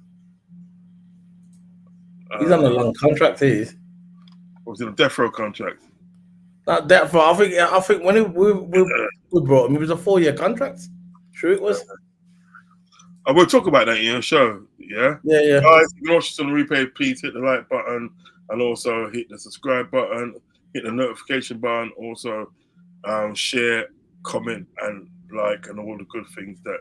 He's on a long contract. Was it a death row contract? Not death row. I think when we brought him, it was a 4-year contract. Sure, it was. We'll talk about that in your show. Yeah. Yeah. Guys, if you watch this on the replay, please hit the like button and also hit the subscribe button. Hit the notification button, also share, comment, and like, and all the good things that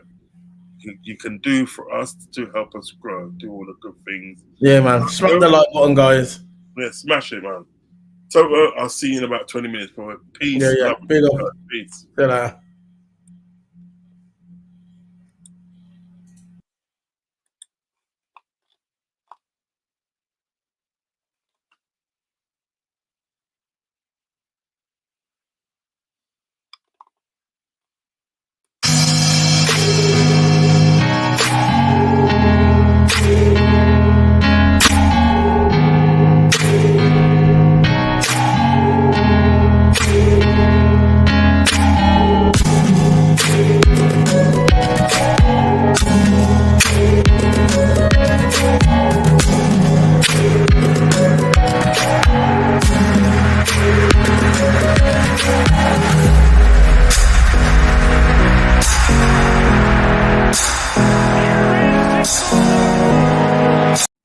you can do for us to help us grow. Do all the good things. Yeah, man. Smash the like button, guys. Yeah, smash it, man. So I'll see you in about 20 minutes, bro. Peace. Yeah. Big up. Peace. Yeah.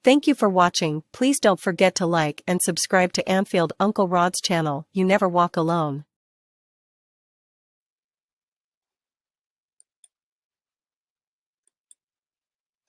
Thank you for watching. Please don't forget to like and subscribe to Anfield Uncle Rod's channel. You never walk alone.